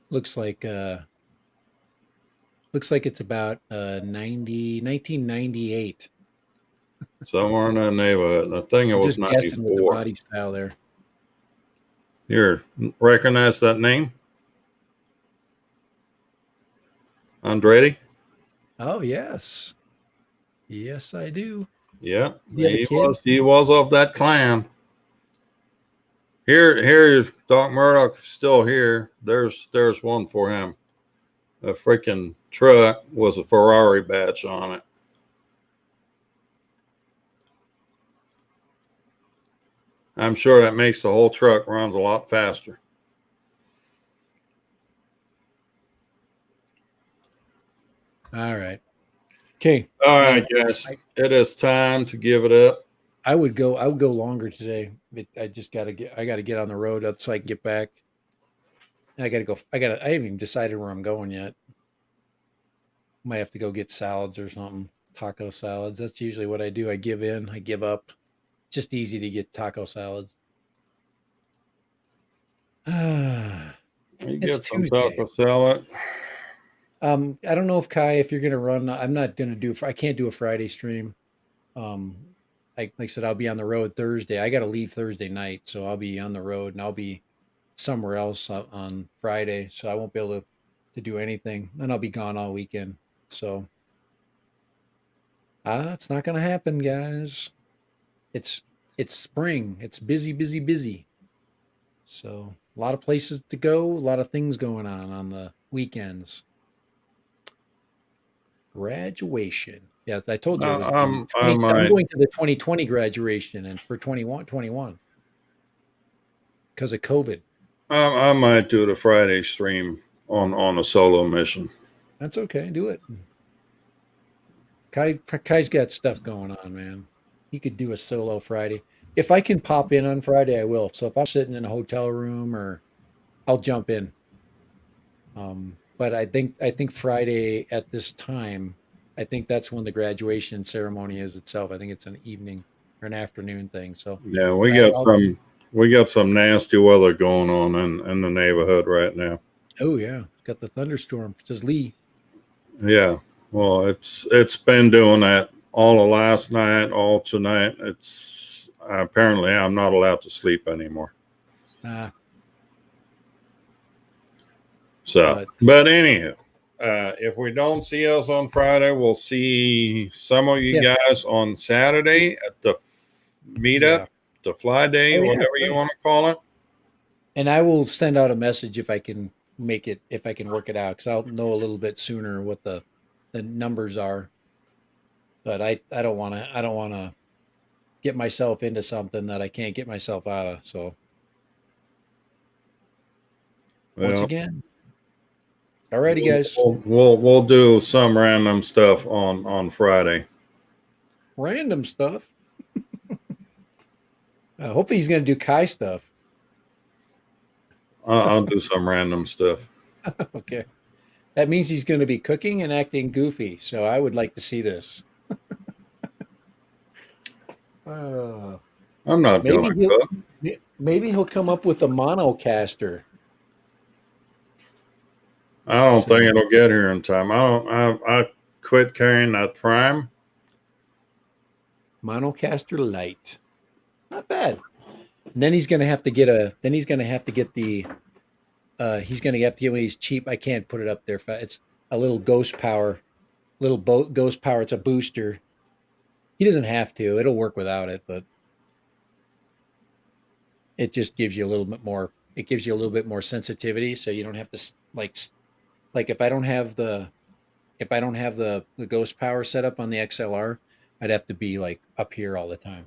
Looks like it's about 1998. Somewhere in that neighborhood. I think it I'm was just guessing with the 94. body style there. Here, recognize that name? Andretti? Oh yes. Yes, I do. Yeah, Do you have a kid? he was of that clan. Here, Doc Murdoch still here. There's one for him. A freaking truck was a Ferrari badge on it. I'm sure that makes the whole truck runs a lot faster. All right. Okay. All right, guys. It is time to give it up. I would go longer today. But I gotta get on the road so I can get back. I haven't even decided where I'm going yet. Might have to go get salads or something. Taco salads. That's usually what I do. I give in, I give up. It's just easy to get taco salads. You It's get some Tuesday. taco salad. I don't know if you're gonna run. I'm not gonna I can't do a Friday stream. Like I said, I'll be on the road Thursday. I got to leave Thursday night, so I'll be on the road and I'll be somewhere else on Friday. So I won't be able to do anything, and I'll be gone all weekend. So it's not gonna happen, guys. It's spring. It's busy, busy, busy. So a lot of places to go, a lot of things going on the weekends. Graduation. Yes, I told you it was the I 20, I'm might going to the 2020 graduation and for 21 because of COVID. I might do the Friday stream on a solo mission. That's okay. Do it. Kai's got stuff going on, man. He could do a solo Friday. If I can pop in on Friday, I will. So if I'm sitting in a hotel room, or I'll jump in. But I think Friday at this time, I think that's when the graduation ceremony is itself. I think it's an evening or an afternoon thing. So, Yeah, but we got some nasty weather going on in the neighborhood right now. oh yeah, got the thunderstorm. Says Lee. Yeah. Well, it's been doing that all of last night, all tonight. It's apparently I'm not allowed to sleep anymore. Uh, So, but anyhow, if we don't see us on Friday, we'll see some of you Yeah. guys on Saturday at the meetup, Yeah. the fly day, Oh, yeah, whatever you right. want to call it. And I will send out a message if I can make it, if I can work it out, because I'll know a little bit sooner what the numbers are. But I don't want to get myself into something that I can't get myself out of. So once Well, again, alrighty, guys. we'll do some random stuff on Friday. Random stuff. Hopefully he's going to do Kai stuff. I'll do some random stuff. Okay. That means he's going to be cooking and acting goofy. So I would like to see this. I'm not Maybe going to he'll cook. maybe he'll come up with a monocaster. I don't So, think it'll get here in time. I quit carrying that Prime. monocaster light. Not bad. And then he's going to have to get the he's going to have to get one of these cheap. I can't put it up there. It's a little ghost power, ghost power. It's a booster. He doesn't have to. It'll work without it, but it just gives you a little bit more. It gives you a little bit more sensitivity, so you don't have to like if I don't have the ghost power set up on the XLR, I'd have to be like up here all the time.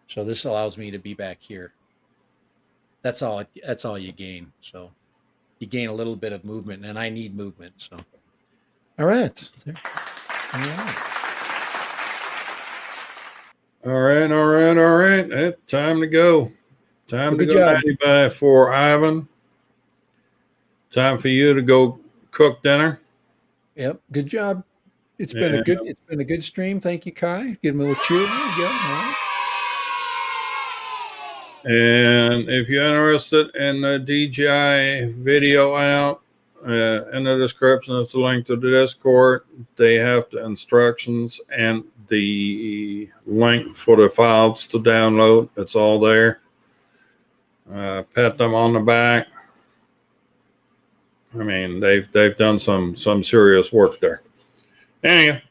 So this allows me to be back here. That's all. That's all you gain. So you gain a little bit of movement, and I need movement. So all right. All right. All right. It's time to go. Time Well, to good go job. 90 for Ivan. Time for you to go cook dinner. Yep. Good job. It's been a And, good stream. Thank you, Kai. Give him a little cheer. There you go. All right. and if you're interested in the DJI video out, in the description is the link to the Discord. They have the instructions and the link for the files to download. It's all there. Pat them on the back. I mean, they've done some serious work there. Anyway,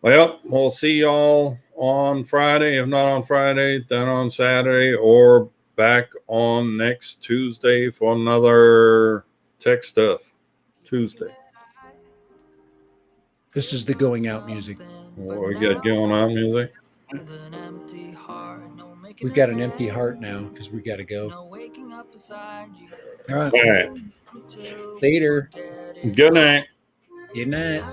well, we'll see y'all on Friday. If not on Friday, then on Saturday, or back on next Tuesday for another tech stuff Tuesday. This is the going out music. What we got going on music? We've got an empty heart now because we got to go. All right. All right. Later. Good night. Good night.